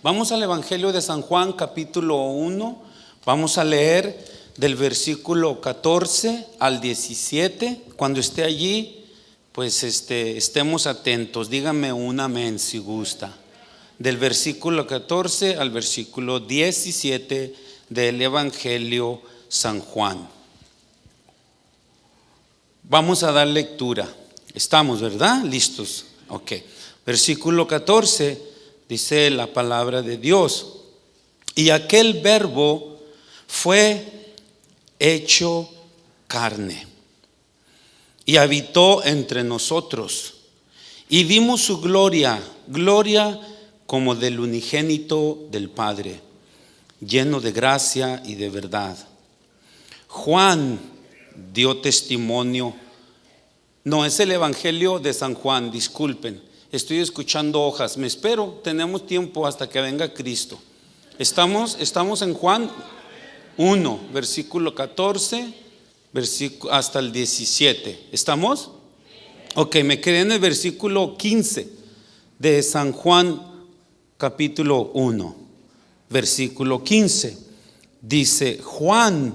Vamos al Evangelio de San Juan, capítulo 1. Vamos a leer del versículo 14 al 17. Cuando esté allí, pues estemos atentos. Dígame un amén si gusta. Del versículo 14 al versículo 17 del Evangelio San Juan. Vamos a dar lectura. Estamos, ¿verdad? ¿Listos? Ok. Versículo 14 dice la palabra de Dios. Y aquel verbo fue hecho carne y habitó entre nosotros. Y vimos su gloria, gloria como del unigénito del Padre, lleno de gracia y de verdad. Juan dio testimonio. No, es el Evangelio de San Juan, disculpen. Estoy escuchando hojas, me espero, tenemos tiempo hasta que venga Cristo. Estamos en Juan 1, versículo 14, hasta el 17. ¿Estamos? Ok, me quedé en el versículo 15 de San Juan, capítulo 1, versículo 15. Dice: Juan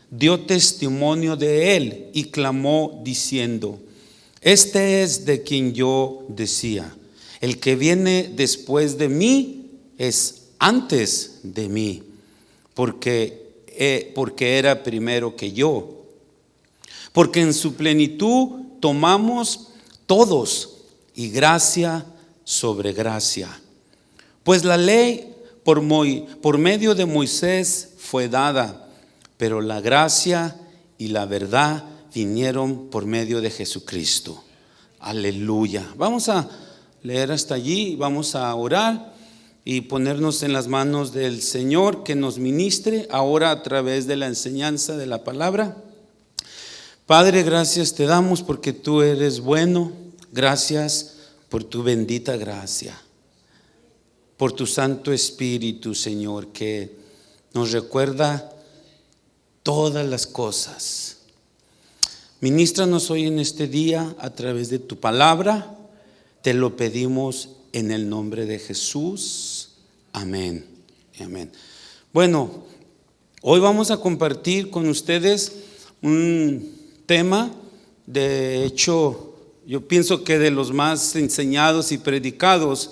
dio testimonio de él y clamó diciendo: este es de quien yo decía, el que viene después de mí es antes de mí, porque era primero que yo. Porque en su plenitud tomamos todos, y gracia sobre gracia. Pues la ley por medio de Moisés fue dada, pero la gracia y la verdad vinieron por medio de Jesucristo. Aleluya. Vamos a leer hasta allí, vamos a orar y ponernos en las manos del Señor que nos ministre ahora a través de la enseñanza de la palabra. Padre, gracias te damos porque tú eres bueno. Gracias por tu bendita gracia, por tu Santo Espíritu, Señor, que nos recuerda todas las cosas. Ministranos hoy en este día a través de tu palabra. Te lo pedimos en el nombre de Jesús. Amén. Amén. Bueno, hoy vamos a compartir con ustedes un tema, de hecho, yo pienso que de los más enseñados y predicados.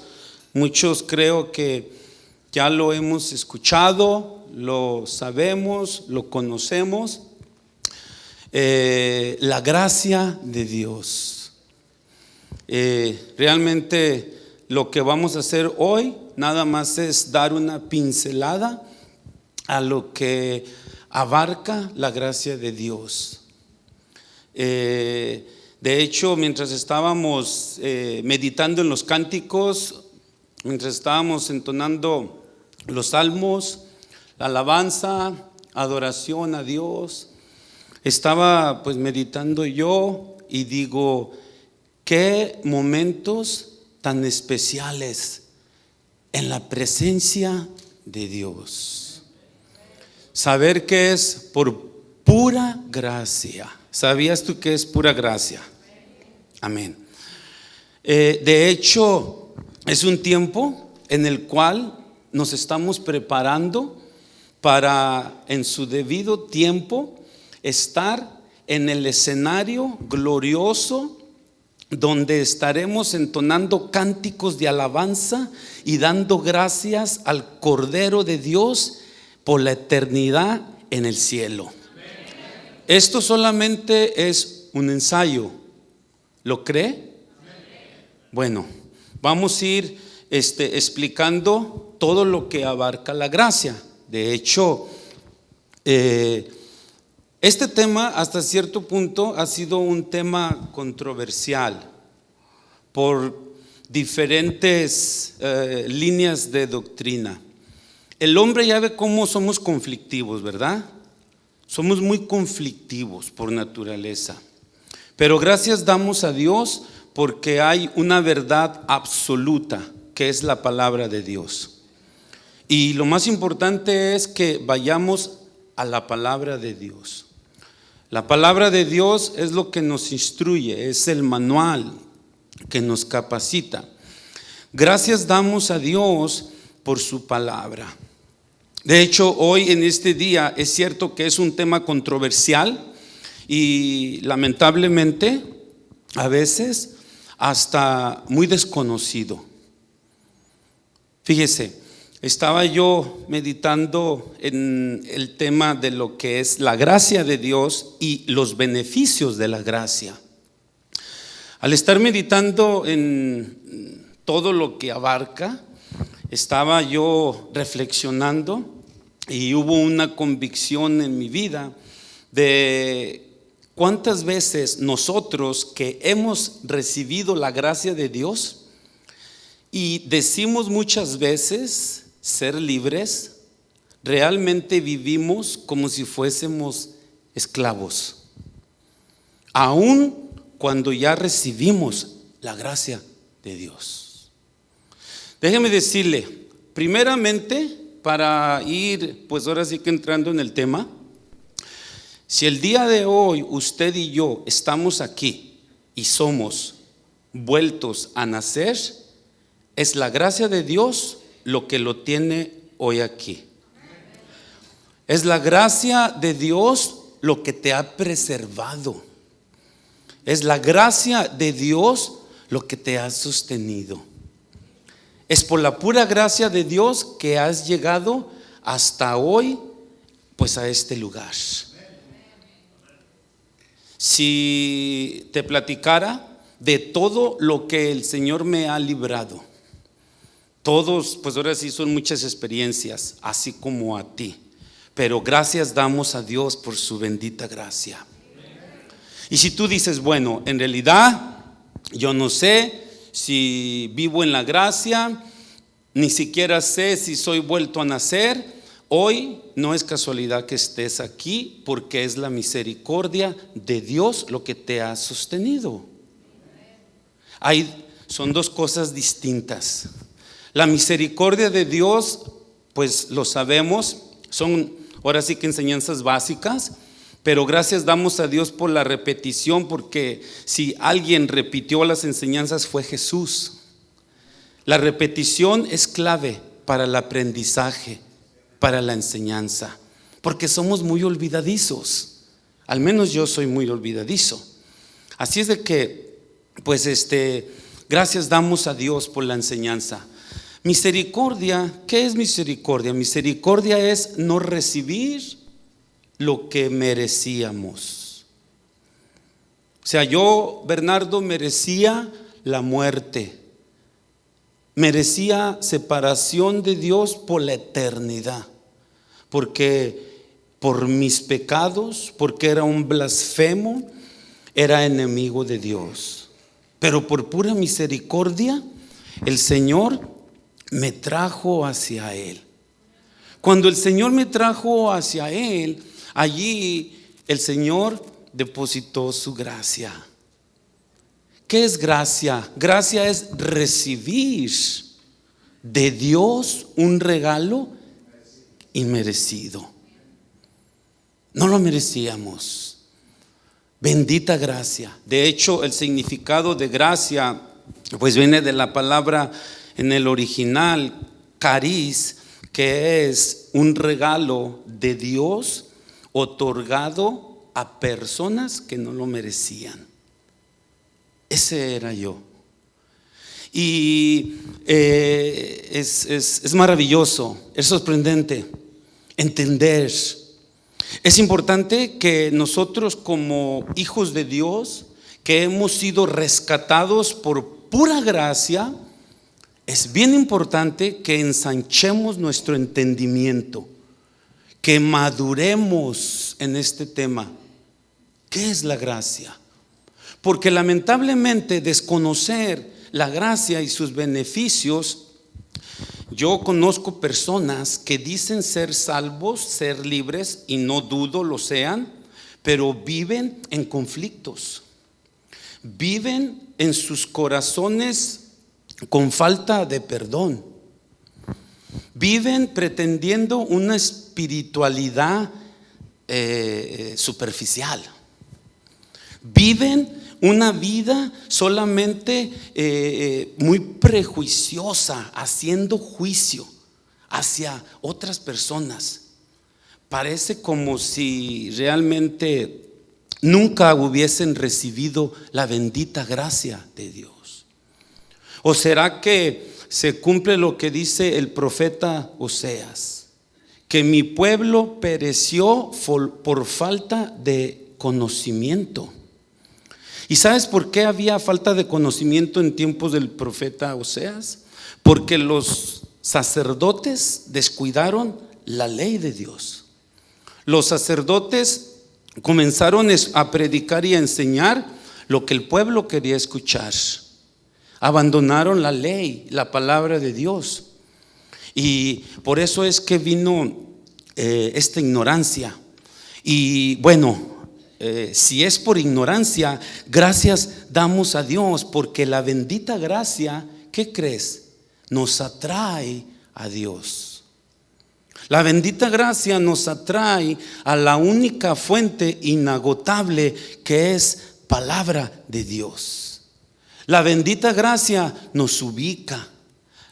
Muchos creo que ya lo hemos escuchado, lo sabemos, lo conocemos. La gracia de Dios. Realmente lo que vamos a hacer hoy nada más es dar una pincelada a lo que abarca la gracia de Dios. De hecho, mientras estábamos meditando en los cánticos, mientras estábamos entonando los salmos, la alabanza, adoración a Dios, estaba pues meditando yo y digo: qué momentos tan especiales en la presencia de Dios. Saber que es por pura gracia. ¿Sabías tú que es pura gracia? Amén. De hecho, es un tiempo en el cual nos estamos preparando para, en su debido tiempo, estar en el escenario glorioso donde estaremos entonando cánticos de alabanza y dando gracias al Cordero de Dios por la eternidad en el cielo. Esto solamente es un ensayo. ¿Lo cree? Bueno, vamos a ir explicando todo lo que abarca la gracia. De hecho, este tema hasta cierto punto ha sido un tema controversial por diferentes líneas de doctrina. El hombre ya ve cómo somos conflictivos, ¿verdad? Somos muy conflictivos por naturaleza. Pero gracias damos a Dios porque hay una verdad absoluta que es la palabra de Dios. Y lo más importante es que vayamos a la palabra de Dios. La palabra de Dios es lo que nos instruye, es el manual que nos capacita. Gracias damos a Dios por su palabra. De hecho, hoy en este día es cierto que es un tema controversial y lamentablemente a veces hasta muy desconocido. Fíjese, estaba yo meditando en el tema de lo que es la gracia de Dios y los beneficios de la gracia. Al estar meditando en todo lo que abarca, estaba yo reflexionando y hubo una convicción en mi vida de cuántas veces nosotros que hemos recibido la gracia de Dios y decimos muchas veces ser libres, realmente vivimos como si fuésemos esclavos, aun cuando ya recibimos la gracia de Dios. Déjeme decirle, primeramente, para ir pues ahora sí que entrando en el tema, si el día de hoy usted y yo estamos aquí y somos vueltos a nacer, es la gracia de Dios lo que lo tiene hoy aquí. Es la gracia de Dios lo que te ha preservado. Es la gracia de Dios lo que te ha sostenido. Es por la pura gracia de Dios que has llegado hasta hoy, pues a este lugar. Si te platicara de todo lo que el Señor me ha librado, todos, pues ahora sí son muchas experiencias, así como a ti, pero gracias damos a Dios por su bendita gracia. Y si tú dices, bueno, en realidad yo no sé si vivo en la gracia, ni siquiera sé si soy vuelto a nacer, hoy no es casualidad que estés aquí, porque es la misericordia de Dios lo que te ha sostenido. Son dos cosas distintas. La misericordia de Dios, pues lo sabemos, son ahora sí que enseñanzas básicas, pero gracias damos a Dios por la repetición, porque si alguien repitió las enseñanzas fue Jesús. La repetición es clave para el aprendizaje, para la enseñanza, porque somos muy olvidadizos. Al menos yo soy muy olvidadizo. Así es de que, pues gracias damos a Dios por la enseñanza. Misericordia, ¿qué es misericordia? Misericordia es no recibir lo que merecíamos. O sea, yo, Bernardo, merecía la muerte, merecía separación de Dios por la eternidad, porque por mis pecados, porque era un blasfemo, era enemigo de Dios. Pero por pura misericordia, el Señor me trajo hacia Él. Cuando el Señor me trajo hacia Él, allí el Señor depositó su gracia. ¿Qué es gracia? Gracia es recibir de Dios un regalo inmerecido. No lo merecíamos. Bendita gracia. De hecho, el significado de gracia pues viene de la palabra en el original cariz, que es un regalo de Dios otorgado a personas que no lo merecían. Ese era yo. Y es maravilloso, es sorprendente entender. Es importante que nosotros como hijos de Dios, que hemos sido rescatados por pura gracia, es bien importante que ensanchemos nuestro entendimiento, que maduremos en este tema. ¿Qué es la gracia? Porque lamentablemente desconocer la gracia y sus beneficios, yo conozco personas que dicen ser salvos, ser libres, y no dudo lo sean, pero viven en conflictos, viven en sus corazones con falta de perdón, viven pretendiendo una espiritualidad superficial, viven una vida solamente muy prejuiciosa, haciendo juicio. hacia otras personas. Parece como si realmente nunca hubiesen recibido la bendita gracia de Dios. ¿O será que se cumple lo que dice el profeta Oseas? Que mi pueblo pereció por falta de conocimiento. ¿Y sabes por qué había falta de conocimiento en tiempos del profeta Oseas? Porque los sacerdotes descuidaron la ley de Dios. Los sacerdotes comenzaron a predicar y a enseñar lo que el pueblo quería escuchar. Abandonaron la ley, la palabra de Dios. Y por eso es que vino esta ignorancia. Y bueno, si es por ignorancia, gracias damos a Dios, porque la bendita gracia, ¿qué crees? Nos atrae a Dios. La bendita gracia nos atrae a la única fuente inagotable, que es palabra de Dios. La bendita gracia nos ubica.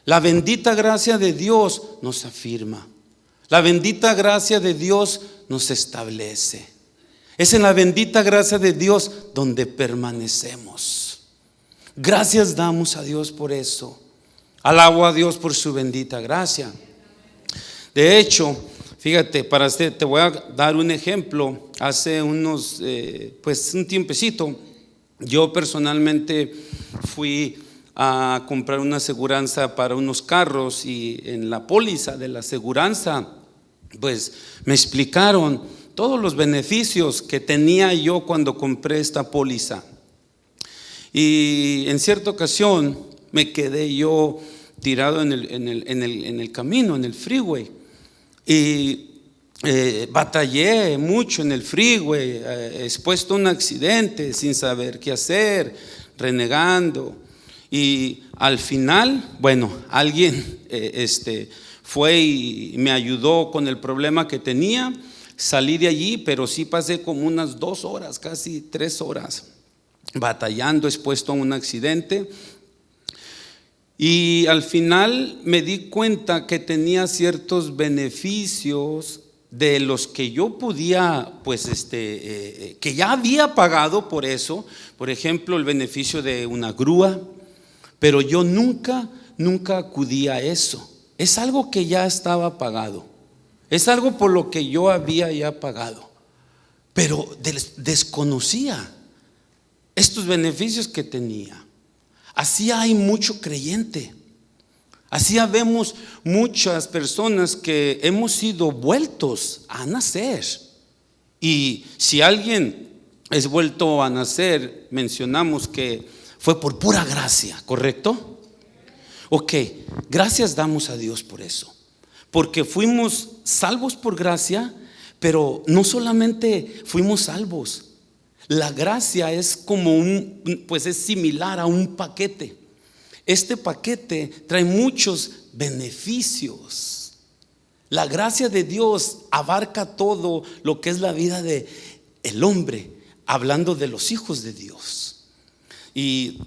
La bendita gracia de Dios nos afirma. La bendita gracia de Dios nos establece. Es en la bendita gracia de Dios donde permanecemos. Gracias damos a Dios por eso. Alabo a Dios por su bendita gracia. De hecho, fíjate, te voy a dar un ejemplo. Hace unos, un tiempecito, yo personalmente fui a comprar una aseguranza para unos carros, y en la póliza de la aseguranza, pues me explicaron todos los beneficios que tenía yo cuando compré esta póliza. Y en cierta ocasión me quedé yo tirado en el camino, en el freeway, y batallé mucho en el freeway, expuesto a un accidente, sin saber qué hacer, renegando. Y al final, alguien fue y me ayudó con el problema que tenía. Salí de allí, pero sí pasé como unas 2 horas, casi 3 horas, batallando, expuesto a un accidente. Y al final me di cuenta que tenía ciertos beneficios de los que yo podía, que ya había pagado por eso. Por ejemplo, el beneficio de una grúa, pero yo nunca acudí a eso. Es algo que ya estaba pagado. Es algo por lo que yo había ya pagado, pero desconocía estos beneficios que tenía. Así hay mucho creyente. Así vemos muchas personas que hemos sido vueltos a nacer. Y si alguien es vuelto a nacer, mencionamos que fue por pura gracia, ¿correcto? Ok, gracias damos a Dios por eso. Porque fuimos salvos por gracia, pero no solamente fuimos salvos. La gracia es como es similar a un paquete. Este paquete trae muchos beneficios. La gracia de Dios abarca todo lo que es la vida de el hombre, hablando de los hijos de Dios. Y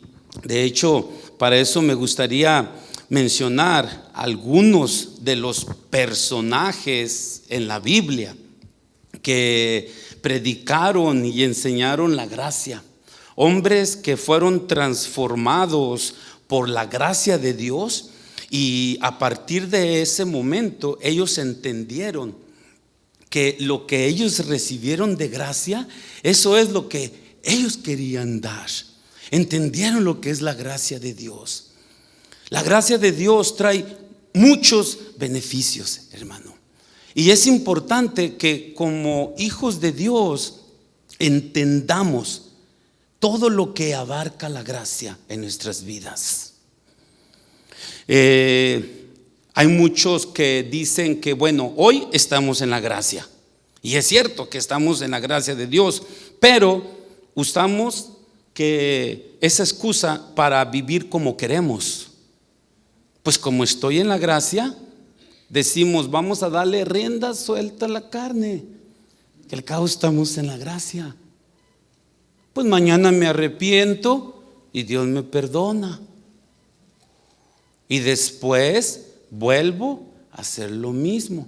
de hecho, para eso me gustaría mencionar algunos de los personajes en la Biblia que predicaron y enseñaron la gracia. Hombres que fueron transformados por la gracia de Dios, y a partir de ese momento ellos entendieron que lo que ellos recibieron de gracia, eso es lo que ellos querían dar. Entendieron lo que es la gracia de Dios. La gracia de Dios trae muchos beneficios, hermano. Y es importante que como hijos de Dios entendamos todo lo que abarca la gracia en nuestras vidas. Hay muchos que dicen que hoy estamos en la gracia. Y es cierto que estamos en la gracia de Dios, pero usamos que esa excusa para vivir como queremos. Pues como estoy en la gracia, decimos, vamos a darle rienda suelta a la carne, que al cabo estamos en la gracia. Pues mañana me arrepiento y Dios me perdona. Y después vuelvo hacer lo mismo.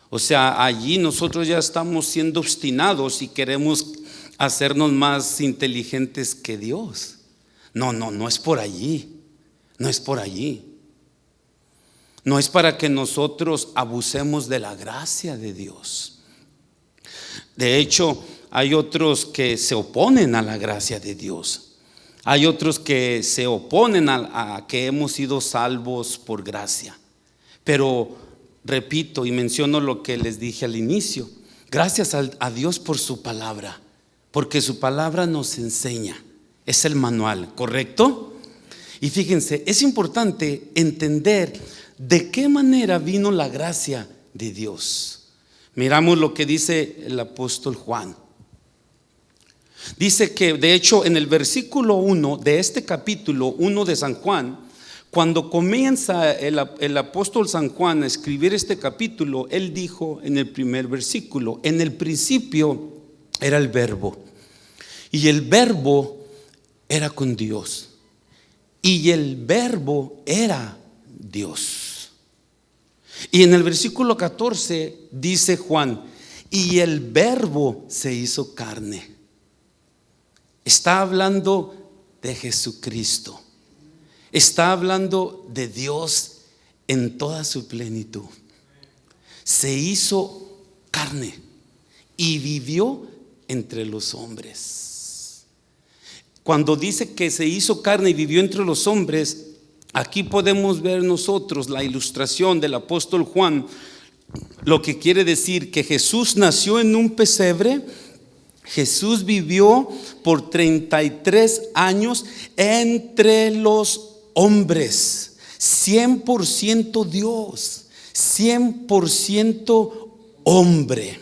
O sea, allí nosotros ya estamos siendo obstinados y queremos hacernos más inteligentes que Dios. No es por allí. No es por allí. No es para que nosotros abusemos de la gracia de Dios. De hecho, hay otros que se oponen a la gracia de Dios. Hay otros que se oponen a que hemos sido salvos por gracia. Pero repito y menciono lo que les dije al inicio. Gracias a Dios por su palabra, porque su palabra nos enseña. Es el manual, ¿correcto? Y fíjense, es importante entender de qué manera vino la gracia de Dios. Miramos lo que dice el apóstol Juan. Dice que de hecho en el versículo 1 de este capítulo 1 de San Juan, cuando comienza el apóstol San Juan a escribir este capítulo, él dijo en el primer versículo: en el principio era el verbo, y el verbo era con Dios, y el verbo era Dios. Y en el versículo 14 dice Juan: y el verbo se hizo carne. Está hablando de Jesucristo. Está hablando de Dios en toda su plenitud. Se hizo carne y vivió entre los hombres. Cuando dice que se hizo carne y vivió entre los hombres, aquí podemos ver nosotros la ilustración del apóstol Juan, lo que quiere decir que Jesús nació en un pesebre. Jesús vivió por 33 años entre los hombres, 100% Dios, 100% hombre.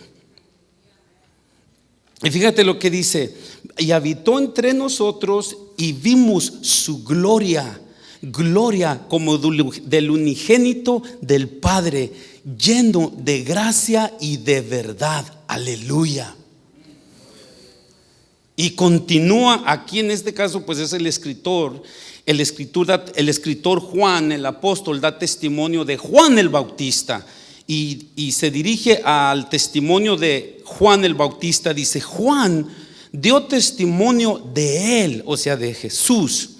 Y fíjate lo que dice: y habitó entre nosotros y vimos su gloria, gloria como del unigénito del Padre, lleno de gracia y de verdad. Aleluya. Y continúa aquí en este caso, pues es el escritor Juan, el apóstol, da testimonio de Juan el Bautista y se dirige al testimonio de Juan el Bautista. Dice: Juan dio testimonio de él, o sea, de Jesús,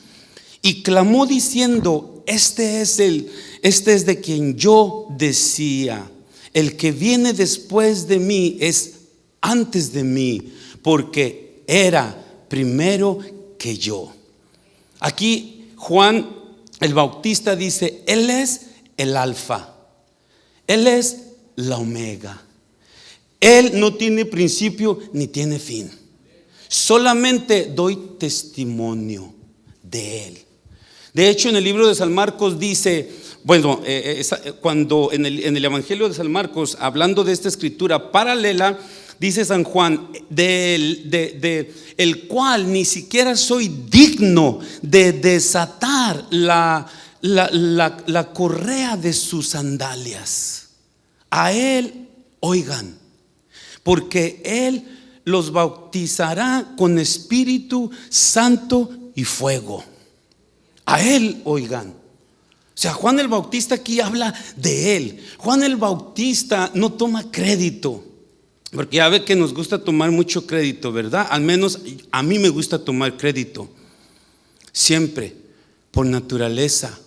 y clamó diciendo: este es de quien yo decía, el que viene después de mí es antes de mí, porque era primero que yo. Aquí Juan el Bautista dice: él es el alfa, él es la omega. Él no tiene principio ni tiene fin. Solamente doy testimonio de él. De hecho, en el libro de San Marcos dice, bueno, cuando en el Evangelio de San Marcos, hablando de esta escritura paralela, dice San Juan, el cual ni siquiera soy digno de desatar la correa de sus sandalias. A él oigan, porque él los bautizará con Espíritu Santo y fuego. A él oigan. O sea, Juan el Bautista aquí habla de él. Juan el Bautista no toma crédito, porque ya ve que nos gusta tomar mucho crédito, ¿verdad? Al menos a mí me gusta tomar crédito. Siempre, por naturaleza,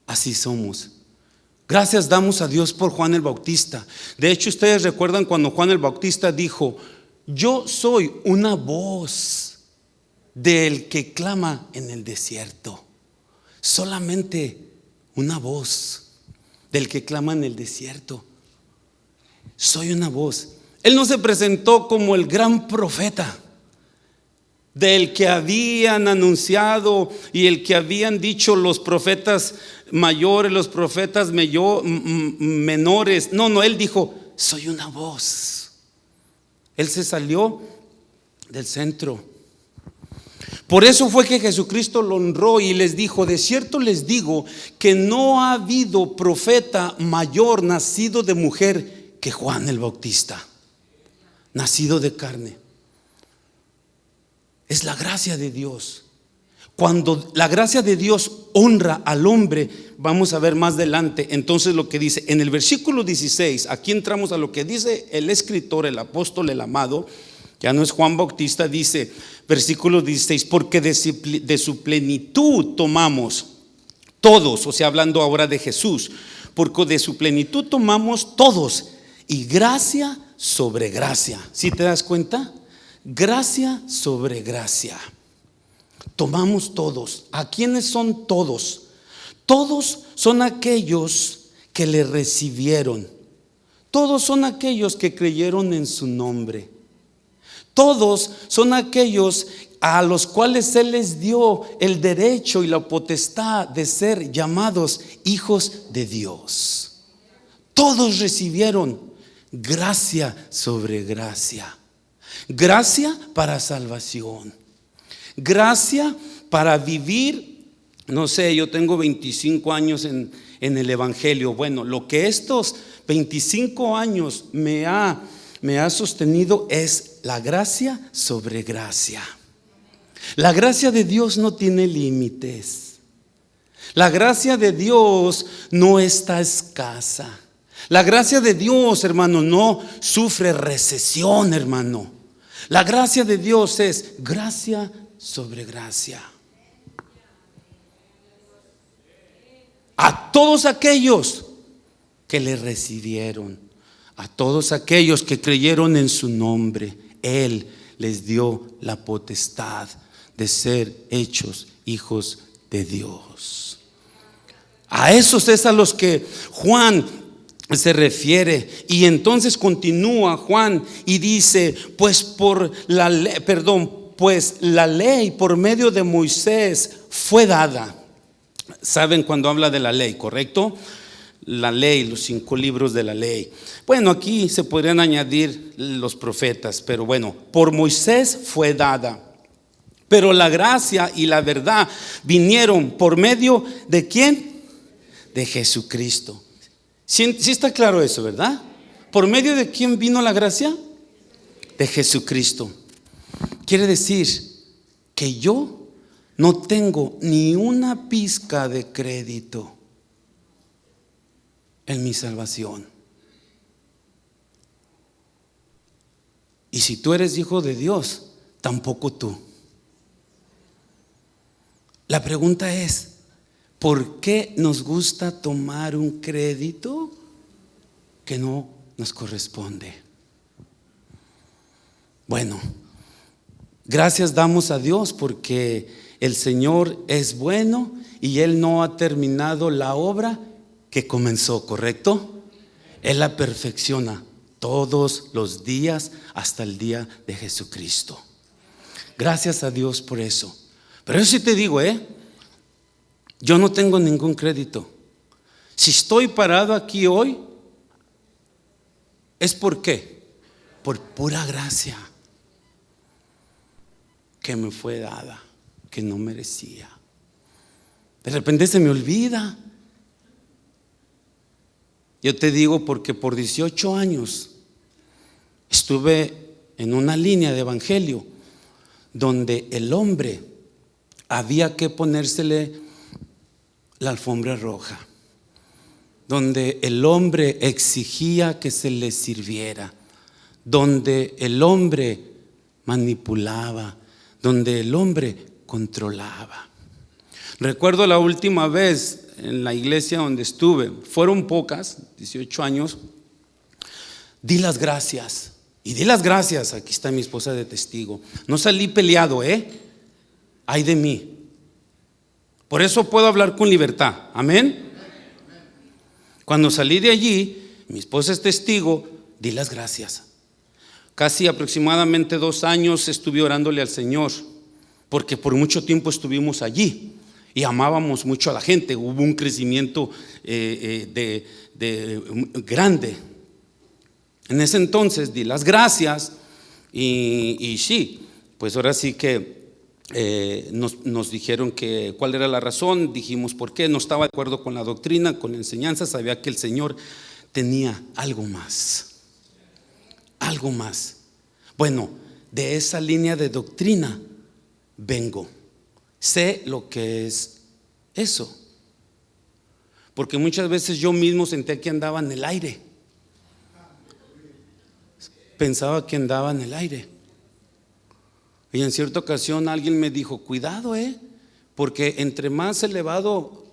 así somos. Gracias damos a Dios por Juan el Bautista. De hecho, ustedes recuerdan cuando Juan el Bautista dijo: yo soy una voz del que clama en el desierto. Solamente una voz del que clama en el desierto. Soy una voz. Él no se presentó como el gran profeta del que habían anunciado y el que habían dicho los profetas mayores, los profetas menores. No, él dijo: soy una voz. Él se salió del centro. Por eso fue que Jesucristo lo honró y les dijo: de cierto les digo que no ha habido profeta mayor nacido de mujer que Juan el Bautista, nacido de carne. Es la gracia de Dios. Cuando la gracia de Dios honra al hombre, vamos a ver más adelante, entonces lo que dice en el versículo 16, aquí entramos a lo que dice el escritor, el apóstol, el amado, ya no es Juan Bautista, dice, versículo 16, porque de su plenitud tomamos todos, o sea, hablando ahora de Jesús, porque de su plenitud tomamos todos, y gracia sobre gracia. ¿Sí te das cuenta? Gracia sobre gracia. Tomamos todos. ¿A quiénes son todos? Todos son aquellos que le recibieron. Todos son aquellos que creyeron en su nombre. Todos son aquellos a los cuales Él les dio el derecho y la potestad de ser llamados hijos de Dios. Todos recibieron gracia sobre gracia. Gracia para salvación. Gracia para vivir, no sé, yo tengo 25 años en el Evangelio. Bueno, lo que estos 25 años me ha sostenido es la gracia sobre gracia. La gracia de Dios no tiene límites. La gracia de Dios no está escasa. La gracia de Dios, hermano, no sufre recesión, hermano. La gracia de Dios es gracia sobre gracia. A todos aquellos que le recibieron, a todos aquellos que creyeron en su nombre, Él les dio la potestad de ser hechos hijos de Dios. A esos es a los que Juan se refiere. Y entonces continúa Juan y dice, pues la ley por medio de Moisés fue dada. ¿Saben cuando habla de la ley, correcto? La ley, los 5 libros de la ley. Bueno, aquí se podrían añadir los profetas, pero bueno, por Moisés fue dada. Pero la gracia y la verdad vinieron por medio de ¿quién? De Jesucristo. ¿Sí está claro eso, verdad? ¿Por medio de quién vino la gracia? De Jesucristo. Quiere decir que yo no tengo ni una pizca de crédito en mi salvación. Y si tú eres hijo de Dios, tampoco tú. La pregunta es, ¿por qué nos gusta tomar un crédito que no nos corresponde? Bueno, gracias damos a Dios porque el Señor es bueno y Él no ha terminado la obra que comenzó, ¿correcto? Él la perfecciona todos los días hasta el día de Jesucristo. Gracias a Dios por eso. Pero yo sí te digo, yo no tengo ningún crédito. Si estoy parado aquí hoy, ¿es por qué? Por pura gracia que me fue dada, que no merecía. De repente se me olvida. Yo te digo porque por 18 años estuve en una línea de evangelio donde el hombre había que ponérsele la alfombra roja, donde el hombre exigía que se le sirviera, donde el hombre manipulaba, donde el hombre controlaba. Recuerdo la última vez en la iglesia donde estuve, fueron pocas, 18 años, di las gracias. Y di las gracias, aquí está mi esposa de testigo. No salí peleado, ay de mí. Por eso puedo hablar con libertad, amén. Cuando salí de allí, mi esposa es testigo, di las gracias. Casi aproximadamente 2 años estuve orándole al Señor, porque por mucho tiempo estuvimos allí y amábamos mucho a la gente. Hubo un crecimiento grande. En ese entonces di las gracias y sí, pues ahora sí que nos dijeron que cuál era la razón. Dijimos por qué. No estaba de acuerdo con la doctrina, con la enseñanza. Sabía que el Señor tenía algo más. Algo más. Bueno, de esa línea de doctrina vengo. Sé lo que es eso. Porque muchas veces yo mismo sentí que andaba en el aire. Pensaba que andaba en el aire. Y en cierta ocasión alguien me dijo, cuidado, porque entre más elevado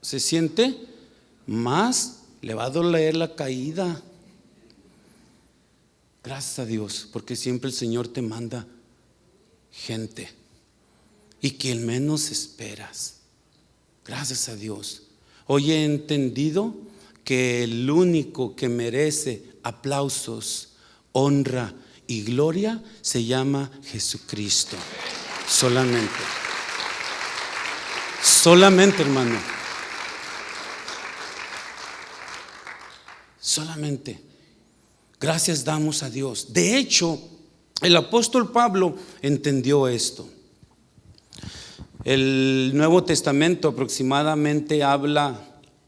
se siente, más le va a doler la caída. Gracias a Dios, porque siempre el Señor te manda gente y quien menos esperas. Gracias a Dios. Hoy he entendido que el único que merece aplausos, honra y gloria se llama Jesucristo. Solamente. Solamente, hermano. Solamente. Gracias damos a Dios. De hecho, el apóstol Pablo entendió esto. El Nuevo Testamento aproximadamente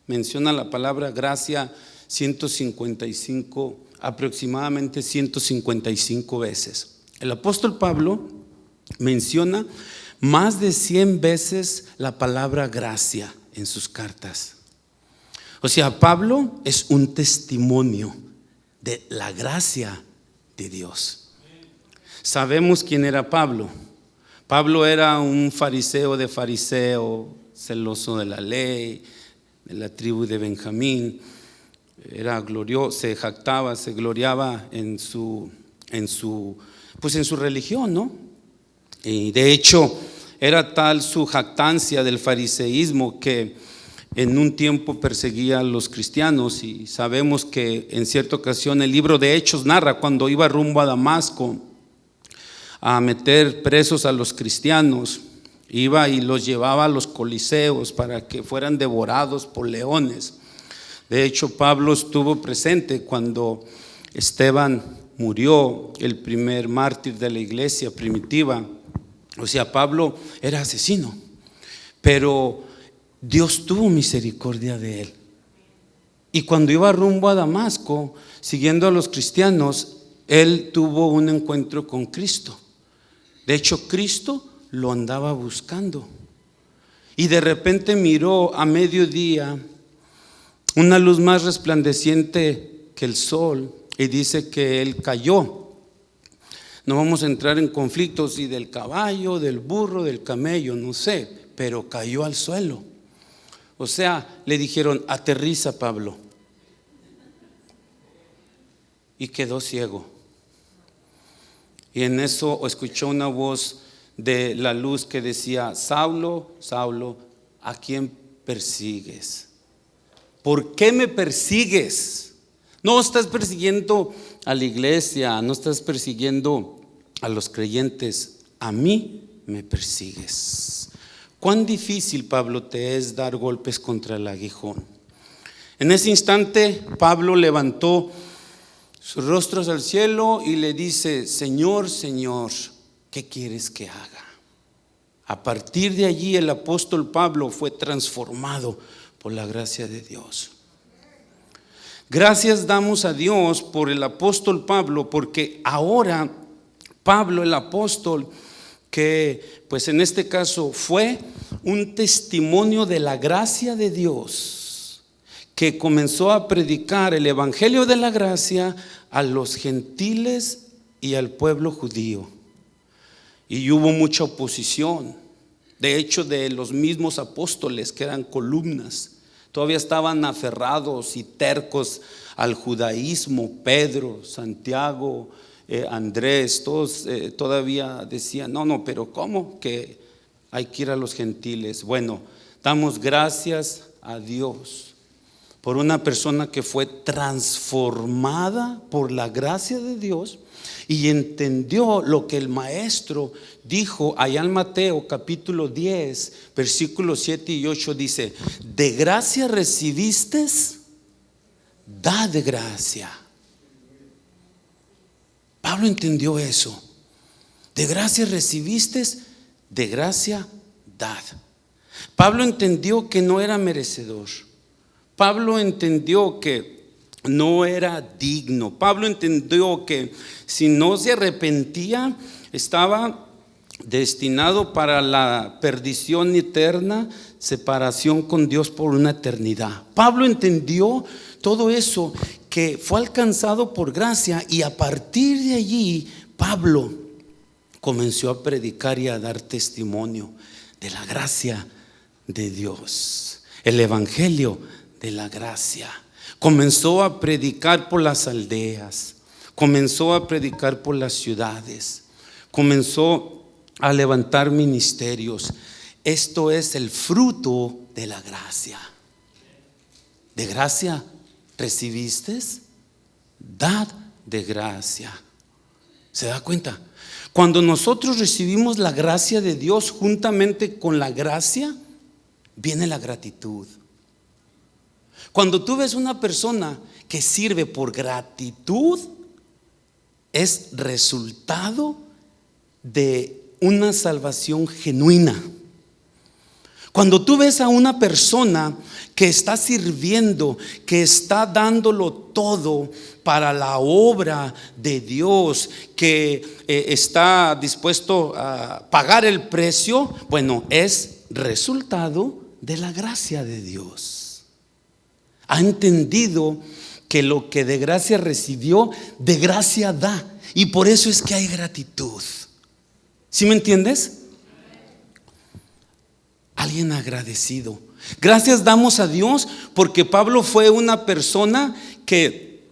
menciona la palabra gracia 155, aproximadamente 155 veces. El apóstol Pablo menciona más de 100 veces la palabra gracia en sus cartas. O sea, Pablo es un testimonio de la gracia de Dios. Sabemos quién era Pablo. Pablo era un fariseo de fariseo, celoso de la ley, de la tribu de Benjamín. Era glorioso, se jactaba, se gloriaba en su religión, ¿no? Y de hecho era tal su jactancia del fariseísmo que en un tiempo perseguía a los cristianos. Y sabemos que en cierta ocasión el libro de Hechos narra cuando iba rumbo a Damasco a meter presos a los cristianos, iba y los llevaba a los coliseos para que fueran devorados por leones. De hecho, Pablo estuvo presente cuando Esteban murió, el primer mártir de la iglesia primitiva. O sea, Pablo era asesino, pero Dios tuvo misericordia de él. Y cuando iba rumbo a Damasco, siguiendo a los cristianos, él tuvo un encuentro con Cristo. De hecho, Cristo lo andaba buscando. Y de repente miró a mediodía una luz más resplandeciente que el sol, y dice que él cayó. No vamos a entrar en conflictos si del caballo, del burro, del camello, no sé, pero cayó al suelo. O sea, le dijeron, aterriza, Pablo. Y quedó ciego. Y en eso escuchó una voz de la luz que decía, Saulo, Saulo, ¿a quién persigues? ¿Por qué me persigues? No estás persiguiendo a la iglesia, no estás persiguiendo a los creyentes, a mí me persigues. Cuán difícil, Pablo, te es dar golpes contra el aguijón. En ese instante Pablo levantó sus rostros al cielo y le dice, Señor, Señor, ¿qué quieres que haga? A partir de allí el apóstol Pablo fue transformado por la gracia de Dios. Gracias damos a Dios por el apóstol Pablo, porque ahora Pablo, el apóstol, que pues en este caso fue un testimonio de la gracia de Dios, que comenzó a predicar el evangelio de la gracia a los gentiles y al pueblo judío. Y hubo mucha oposición. De hecho, de los mismos apóstoles que eran columnas, todavía estaban aferrados y tercos al judaísmo. Pedro, Santiago, Andrés, todos todavía decían, no, pero ¿cómo que hay que ir a los gentiles? Bueno, damos gracias a Dios por una persona que fue transformada por la gracia de Dios y entendió lo que el maestro dijo allá en Mateo capítulo 10, versículos 7 y 8, dice, de gracia recibiste, da de gracia. Pablo entendió eso. De gracia recibiste, de gracia dad. Pablo entendió que no era merecedor. Pablo entendió que no era digno. Pablo entendió que si no se arrepentía, estaba destinado para la perdición eterna, separación con Dios por una eternidad. Pablo entendió todo eso, que fue alcanzado por gracia, y a partir de allí Pablo comenzó a predicar y a dar testimonio de la gracia de Dios, el evangelio de la gracia. Comenzó a predicar por las aldeas, comenzó a predicar por las ciudades, comenzó a levantar ministerios. Esto es el fruto de la gracia. De gracia recibiste, dad de gracia. ¿Se da cuenta? Cuando nosotros recibimos la gracia de Dios, juntamente con la gracia viene la gratitud. Cuando tú ves una persona que sirve por gratitud, es resultado de una salvación genuina. Cuando tú ves a una persona que está sirviendo, que está dándolo todo para la obra de Dios, que está dispuesto a pagar el precio, bueno, es resultado de la gracia de Dios. Ha entendido que lo que de gracia recibió, de gracia da, y por eso es que hay gratitud. ¿Sí me entiendes? Alguien agradecido. Gracias damos a Dios porque Pablo fue una persona que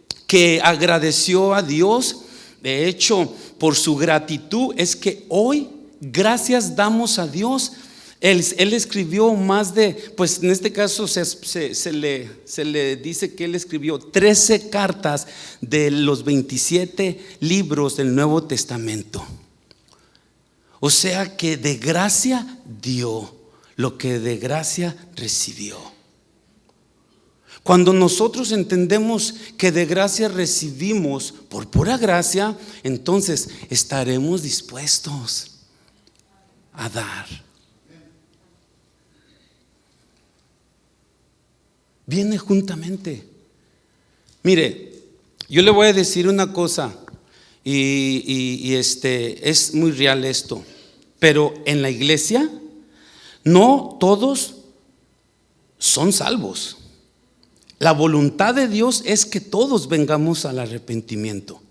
agradeció a Dios. De hecho, por su gratitud es que hoy gracias damos a Dios. Él escribió más de, pues en este caso se le dice que él escribió 13 cartas de los 27 libros del Nuevo Testamento. O sea que de gracia dio lo que de gracia recibió. Cuando nosotros entendemos que de gracia recibimos por pura gracia, entonces estaremos dispuestos a dar. Viene juntamente. Mire, yo le voy a decir una cosa y es muy real esto, pero en la iglesia no todos son salvos. La voluntad de Dios es que todos vengamos al arrepentimiento.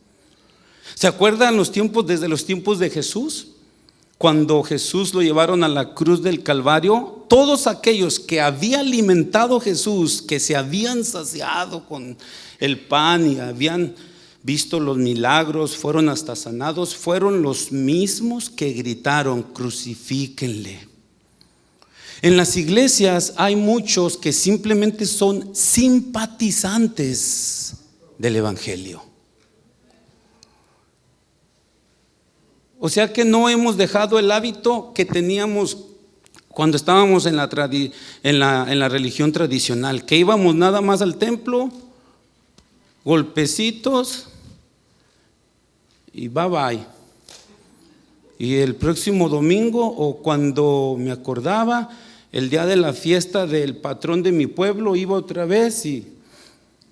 ¿Se acuerdan desde los tiempos de Jesús? Cuando Jesús lo llevaron a la cruz del Calvario, todos aquellos que había alimentado Jesús, que se habían saciado con el pan y habían visto los milagros, fueron hasta sanados, fueron los mismos que gritaron: crucifíquenle. En las iglesias hay muchos que simplemente son simpatizantes del evangelio. O sea que no hemos dejado el hábito que teníamos cuando estábamos en la religión tradicional, que íbamos nada más al templo, golpecitos y bye bye. Y el próximo domingo, o cuando me acordaba, el día de la fiesta del patrón de mi pueblo, iba otra vez. Y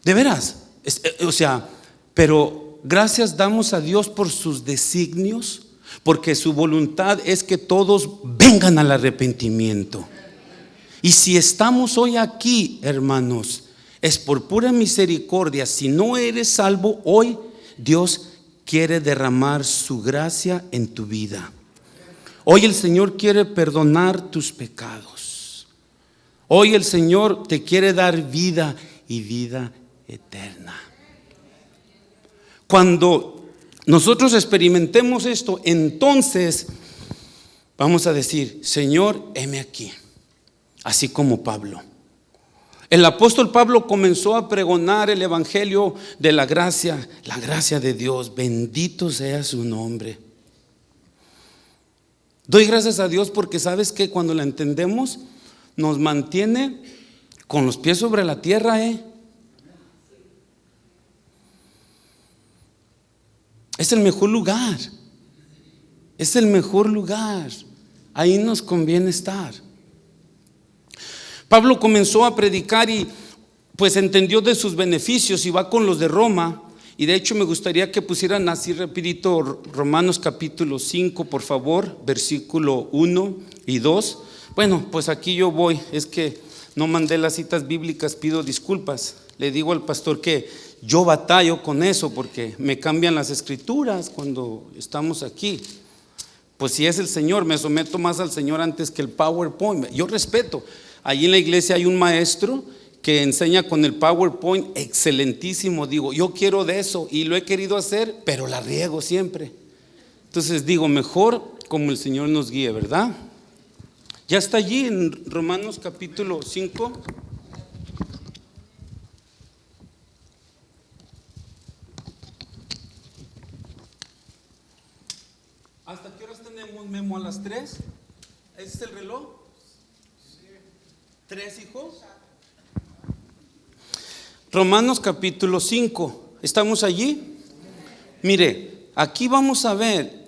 de veras, pero gracias damos a Dios por sus designios, porque su voluntad es que todos vengan al arrepentimiento. Y si estamos hoy aquí, hermanos, es por pura misericordia. Si no eres salvo hoy, Dios quiere derramar su gracia en tu vida. Hoy el Señor quiere perdonar tus pecados. Hoy el Señor te quiere dar vida y vida eterna. Cuando nosotros experimentemos esto, entonces vamos a decir: Señor, heme aquí. Así como Pablo. El apóstol Pablo comenzó a pregonar el evangelio de la gracia de Dios. Bendito sea su nombre. Doy gracias a Dios porque sabes que cuando la entendemos nos mantiene con los pies sobre la tierra. Es el mejor lugar. Es el mejor lugar. Ahí nos conviene estar. Pablo comenzó a predicar y pues entendió de sus beneficios y va con los de Roma Y de hecho me gustaría que pusieran así rapidito Romanos capítulo 5, por favor, versículo 1 y 2. Bueno, pues aquí yo voy, es que no mandé las citas bíblicas, pido disculpas. Le digo al pastor que yo batallo con eso porque me cambian las escrituras cuando estamos aquí. Pues si es el Señor, me someto más al Señor antes que el PowerPoint. Yo respeto. Allí en la iglesia hay un maestro que enseña con el PowerPoint excelentísimo. Digo, yo quiero de eso y lo he querido hacer, pero la riego siempre. Entonces digo, mejor como el Señor nos guíe, ¿verdad? Ya está allí en Romanos capítulo 5. ¿Hasta qué horas tenemos, Memo? ¿A las 3? ¿Ese es el reloj? 3, hijos. Romanos capítulo 5. ¿Estamos allí? Mire, aquí vamos a ver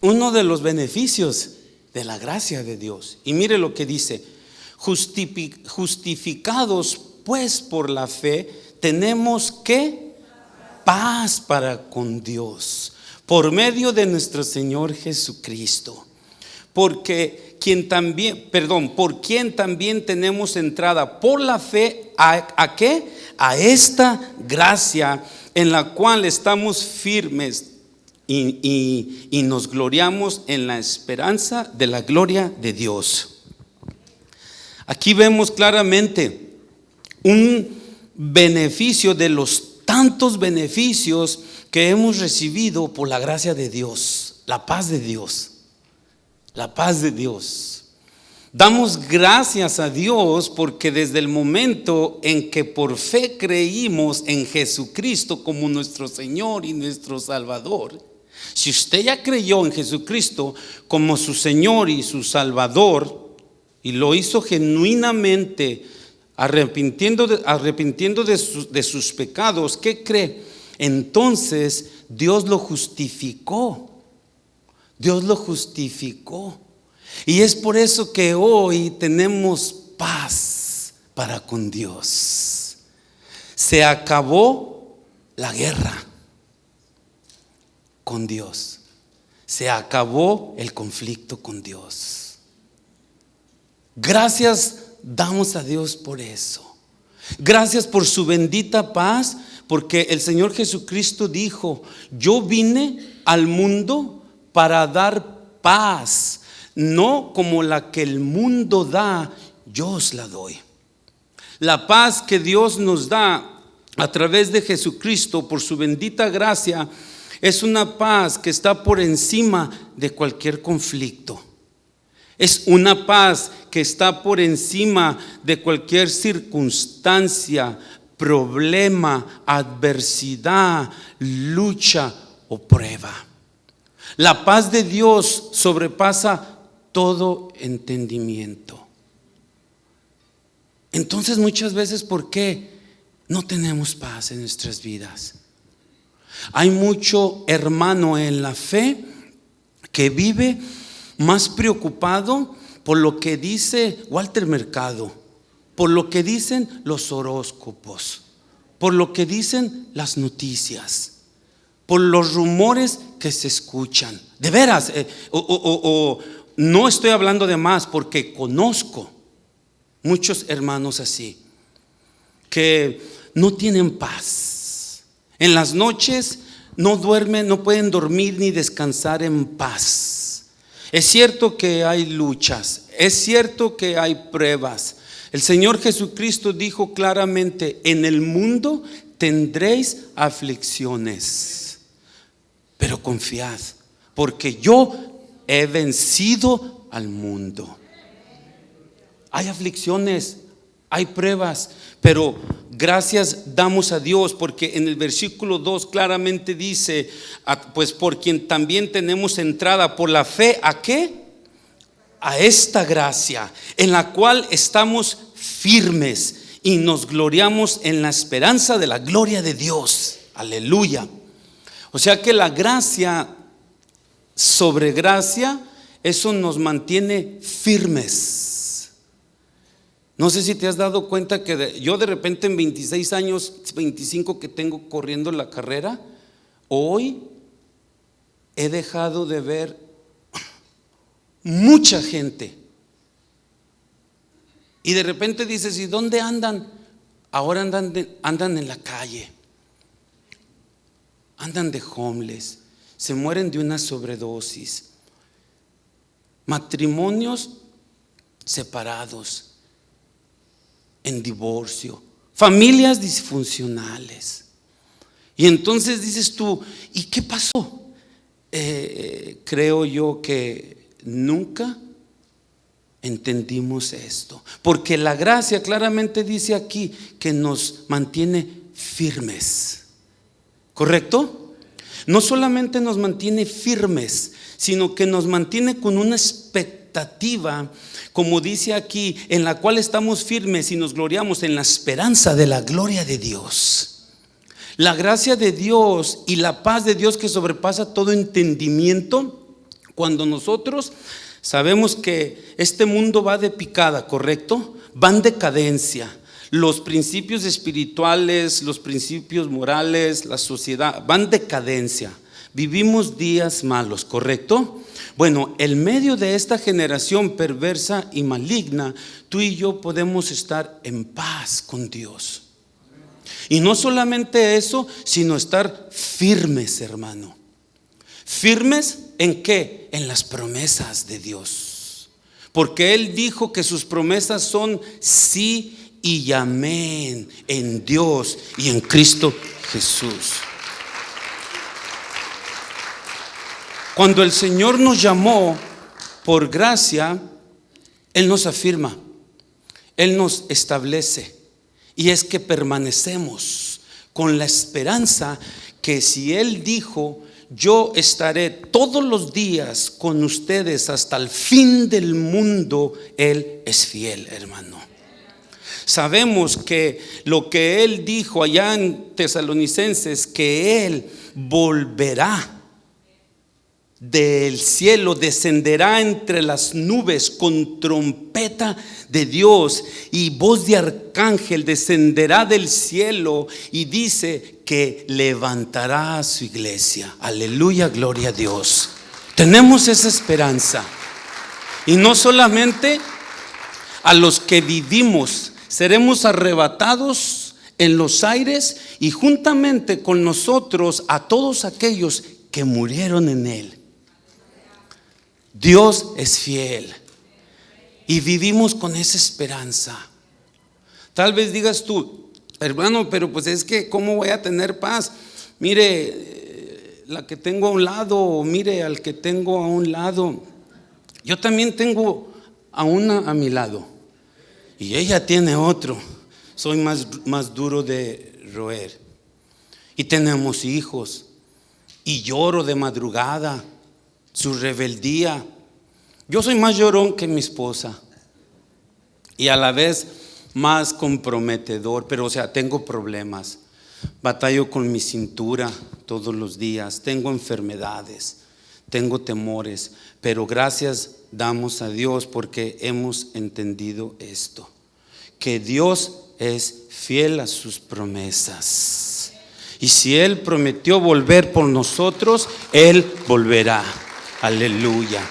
uno de los beneficios de la gracia de Dios. Y mire lo que dice: justificados pues por la fe, tenemos que paz para con Dios, por medio de nuestro Señor Jesucristo. Por quien también tenemos entrada por la fe, ¿a qué? A esta gracia en la cual estamos firmes y nos gloriamos en la esperanza de la gloria de Dios. Aquí vemos claramente un beneficio de los tantos beneficios que hemos recibido por la gracia de Dios, la paz de Dios. La paz de Dios. Damos gracias a Dios porque desde el momento en que por fe creímos en Jesucristo como nuestro Señor y nuestro Salvador, si usted ya creyó en Jesucristo como su Señor y su Salvador y lo hizo genuinamente, arrepintiendo de sus pecados, ¿qué cree? Entonces Dios lo justificó. Dios lo justificó. Y es por eso que hoy tenemos paz para con Dios. Se acabó la guerra con Dios. Se acabó el conflicto con Dios. Gracias damos a Dios por eso. Gracias por su bendita paz, porque el Señor Jesucristo dijo: yo vine al mundo para dar paz, no como la que el mundo da, yo os la doy. La paz que Dios nos da a través de Jesucristo por su bendita gracia es una paz que está por encima de cualquier conflicto. Es una paz que está por encima de cualquier circunstancia, problema, adversidad, lucha o prueba. La paz de Dios sobrepasa todo entendimiento. Entonces muchas veces, ¿por qué no tenemos paz en nuestras vidas? Hay mucho hermano en la fe que vive más preocupado por lo que dice Walter Mercado, por lo que dicen los horóscopos, por lo que dicen las noticias, por los rumores que se escuchan. De veras, no estoy hablando de más, porque conozco muchos hermanos así, que no tienen paz. En las noches no duermen, no pueden dormir ni descansar en paz. Es cierto que hay luchas, es cierto que hay pruebas. El Señor Jesucristo dijo claramente: en el mundo tendréis aflicciones, pero confiad, porque yo he vencido al mundo. Hay aflicciones, hay pruebas, pero gracias damos a Dios, porque en el versículo 2 claramente dice: pues por quien también tenemos entrada por la fe, ¿a qué? A esta gracia, en la cual estamos firmes y nos gloriamos en la esperanza de la gloria de Dios. Aleluya. O sea que la gracia sobre gracia, eso nos mantiene firmes. No sé si te has dado cuenta que yo de repente en 26 años, 25 que tengo corriendo la carrera, hoy he dejado de ver mucha gente. Y de repente dices, ¿y dónde andan? Ahora andan en la calle, andan de homeless, se mueren de una sobredosis, matrimonios separados, en divorcio, familias disfuncionales. Y entonces dices tú, ¿y qué pasó? Creo yo que nunca entendimos esto, porque la gracia claramente dice aquí que nos mantiene firmes, ¿correcto? No solamente nos mantiene firmes, sino que nos mantiene con una expectativa, como dice aquí, en la cual estamos firmes y nos gloriamos en la esperanza de la gloria de Dios. La gracia de Dios y la paz de Dios que sobrepasa todo entendimiento, cuando nosotros sabemos que este mundo va de picada, ¿correcto? Va en decadencia. Los principios espirituales, los principios morales, la sociedad van en decadencia. Vivimos días malos, ¿correcto? Bueno, en medio de esta generación perversa y maligna, tú y yo podemos estar en paz con Dios. Y no solamente eso, sino estar firmes, hermano. ¿Firmes en qué? En las promesas de Dios. Porque Él dijo que sus promesas son sí y amén en Dios y en Cristo Jesús. Cuando el Señor nos llamó por gracia, Él nos afirma, Él nos establece, y es que permanecemos con la esperanza que si Él dijo, yo estaré todos los días con ustedes hasta el fin del mundo, Él es fiel, hermano. Sabemos que lo que Él dijo allá en Tesalonicenses, que Él volverá del cielo, descenderá entre las nubes con trompeta de Dios y voz de arcángel, descenderá del cielo y dice que levantará a su iglesia. Aleluya, gloria a Dios. Tenemos esa esperanza. Y no solamente a los que vivimos, seremos arrebatados en los aires y juntamente con nosotros a todos aquellos que murieron en Él. Dios es fiel y vivimos con esa esperanza. Tal vez digas tú, hermano, pero pues es que ¿cómo voy a tener paz? Mire, la que tengo a un lado, o mire al que tengo a un lado. Yo también tengo a una a mi lado y ella tiene otro. Soy más duro de roer. Y tenemos hijos y lloro de madrugada su rebeldía. Yo soy más llorón que mi esposa y a la vez más comprometedor, pero tengo problemas. Batallo con mi cintura todos los días, tengo enfermedades, tengo temores, pero gracias damos a Dios porque hemos entendido esto, que Dios es fiel a sus promesas. Y si Él prometió volver por nosotros, Él volverá. Aleluya.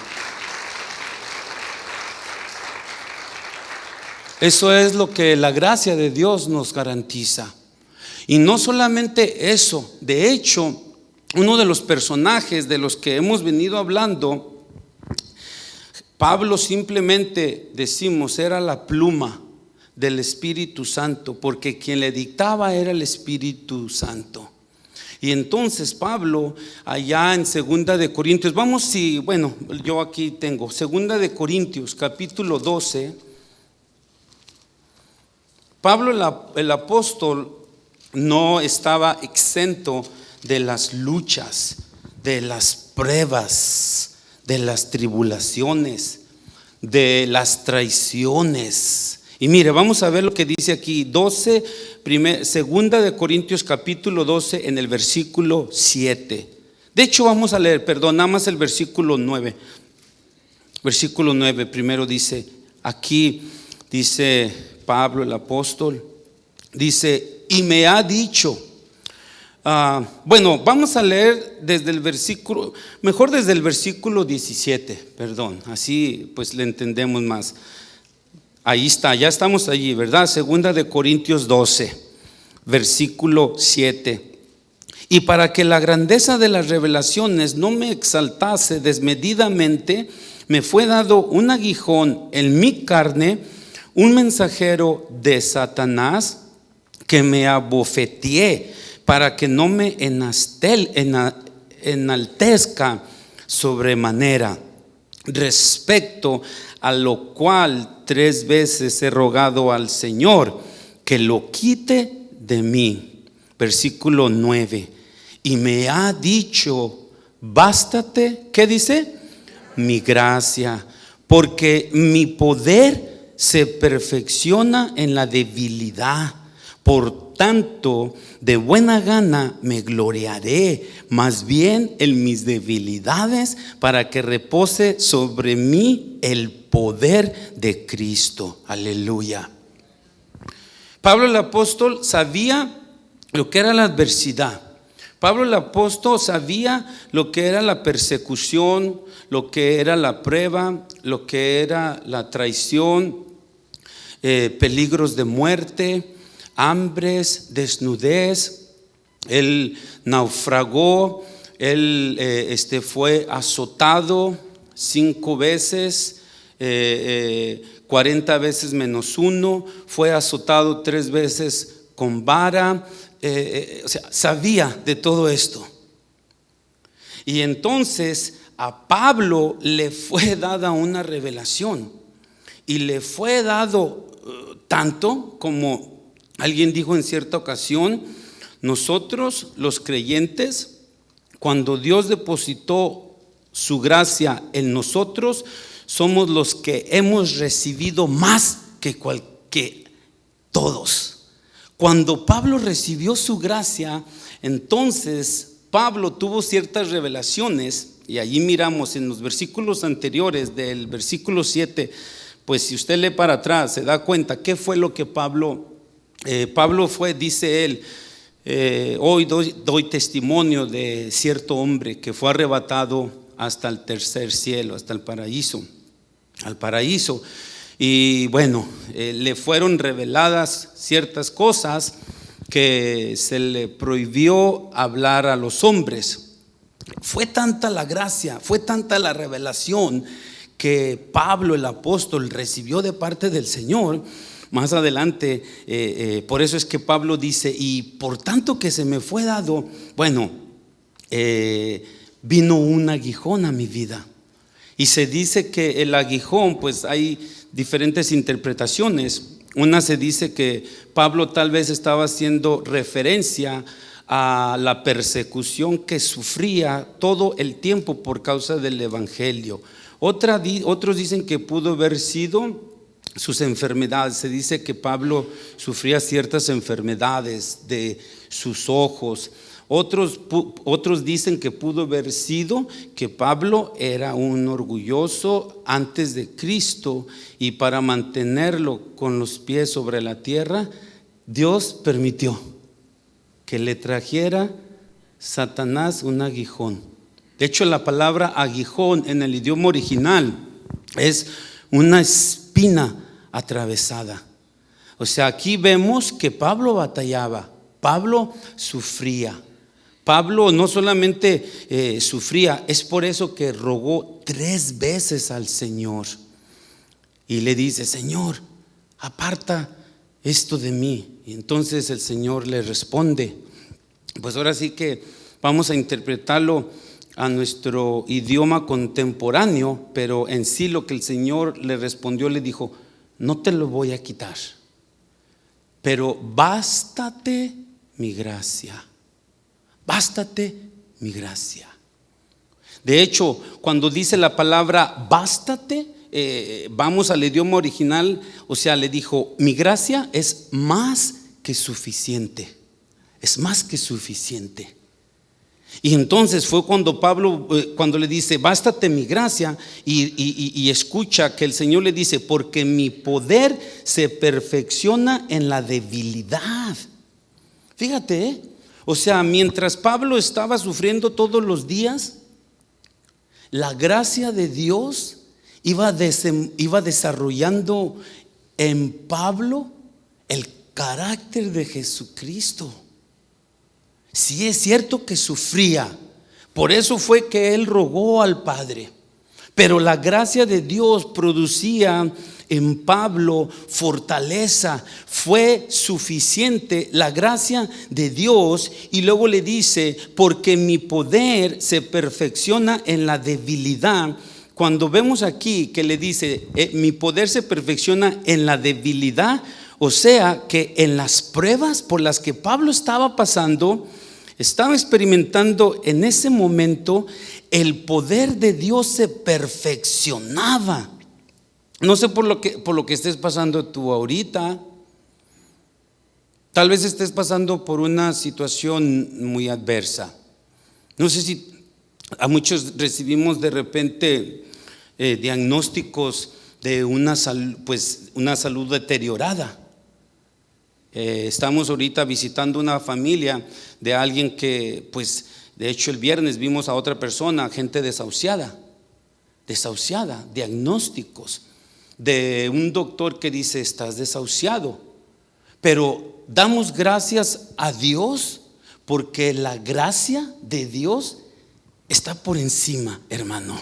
Eso es lo que la gracia de Dios nos garantiza. Y no solamente eso, de hecho, uno de los personajes de los que hemos venido hablando, Pablo simplemente decimos era la pluma del Espíritu Santo, porque quien le dictaba era el Espíritu Santo. Y entonces Pablo allá en 2 de Corintios, yo aquí tengo 2 de Corintios capítulo 12. Pablo el apóstol no estaba exento de las luchas, de las pruebas, de las tribulaciones, de las traiciones. Y mire, vamos a ver lo que dice aquí, 2 de Corintios capítulo 12 en el versículo 7. De hecho vamos a leer, nada más el versículo 9. Versículo 9 primero dice, aquí dice Pablo el apóstol. Dice, y me ha dicho. Bueno, vamos a leer desde el versículo, mejor desde el versículo 17, perdón, así pues le entendemos más. Ahí está, ya estamos allí, ¿verdad? Segunda de Corintios 12, versículo 7. Y para que la grandeza de las revelaciones no me exaltase desmedidamente, me fue dado un aguijón en mi carne, un mensajero de Satanás que me abofeteé, para que no me enaltezca sobremanera, respecto a lo cual 3 veces he rogado al Señor que lo quite de mí. Versículo 9. Y me ha dicho, bástate, ¿qué dice? Mi gracia, porque mi poder se perfecciona en la debilidad. Por tanto, de buena gana me gloriaré más bien en mis debilidades, para que repose sobre mí el poder de Cristo. Aleluya. Pablo el apóstol sabía lo que era la adversidad. Pablo el apóstol sabía lo que era la persecución, lo que era la prueba, lo que era la traición, peligros de muerte, hambres, desnudez. Él naufragó, él fue azotado 5 veces, 40 veces menos 1, fue azotado 3 veces con vara. O sea, sabía de todo esto. Y entonces a Pablo le fue dada una revelación, y le fue dado tanto como alguien dijo en cierta ocasión: nosotros los creyentes, cuando Dios depositó su gracia en nosotros, somos los que hemos recibido más que todos. Cuando Pablo recibió su gracia, entonces Pablo tuvo ciertas revelaciones, y allí miramos en los versículos anteriores del versículo 7, pues si usted lee para atrás se da cuenta qué fue lo que Pablo fue, dice él, hoy doy testimonio de cierto hombre que fue arrebatado hasta el tercer cielo, hasta el paraíso, al paraíso. Y bueno, le fueron reveladas ciertas cosas que se le prohibió hablar a los hombres. Fue tanta la gracia, fue tanta la revelación que Pablo el apóstol recibió de parte del Señor. Más adelante, por eso es que Pablo dice: y por tanto que se me fue dado, bueno, vino un aguijón a mi vida. Y se dice que el aguijón, pues hay diferentes interpretaciones. Una se dice que Pablo tal vez estaba haciendo referencia a la persecución que sufría todo el tiempo por causa del evangelio. Otros dicen que pudo haber sido sus enfermedades. Se dice que Pablo sufría ciertas enfermedades de sus ojos. Otros dicen que pudo haber sido que Pablo era un orgulloso antes de Cristo, y para mantenerlo con los pies sobre la tierra, Dios permitió que le trajera Satanás un aguijón. De hecho, la palabra aguijón en el idioma original es una espina atravesada. O sea, aquí vemos que Pablo batallaba, Pablo sufría. Pablo no solamente sufría, es por eso que rogó 3 veces al Señor y le dice: Señor, aparta esto de mí. Y entonces el Señor le responde. Pues ahora sí que vamos a interpretarlo a nuestro idioma contemporáneo, pero en sí lo que el Señor le respondió, le dijo: no te lo voy a quitar, pero bástate mi gracia. Bástate mi gracia. De hecho, cuando dice la palabra bástate, vamos al idioma original, o sea, le dijo: mi gracia es más que suficiente. Es más que suficiente. Y entonces fue cuando Pablo, cuando le dice, bástate mi gracia, y escucha que el Señor le dice, porque mi poder se perfecciona en la debilidad. Fíjate, o sea, mientras Pablo estaba sufriendo todos los días, la gracia de Dios iba desarrollando en Pablo el carácter de Jesucristo. Sí, es cierto que sufría, por eso fue que él rogó al Padre, pero la gracia de Dios producía en Pablo fortaleza, fue suficiente la gracia de Dios. Y luego le dice, porque mi poder se perfecciona en la debilidad. Cuando vemos aquí que le dice, mi poder se perfecciona en la debilidad, o sea que en las pruebas por las que Pablo estaba pasando, estaba experimentando en ese momento, el poder de Dios se perfeccionaba. No sé por lo que estés pasando tú ahorita. Tal vez estés pasando por una situación muy adversa. No sé si a muchos recibimos de repente diagnósticos de una salud deteriorada. Estamos ahorita visitando una familia de alguien que, pues, de hecho el viernes vimos a otra persona, gente desahuciada, diagnósticos de un doctor que dice, estás desahuciado. Pero damos gracias a Dios porque la gracia de Dios está por encima, hermano,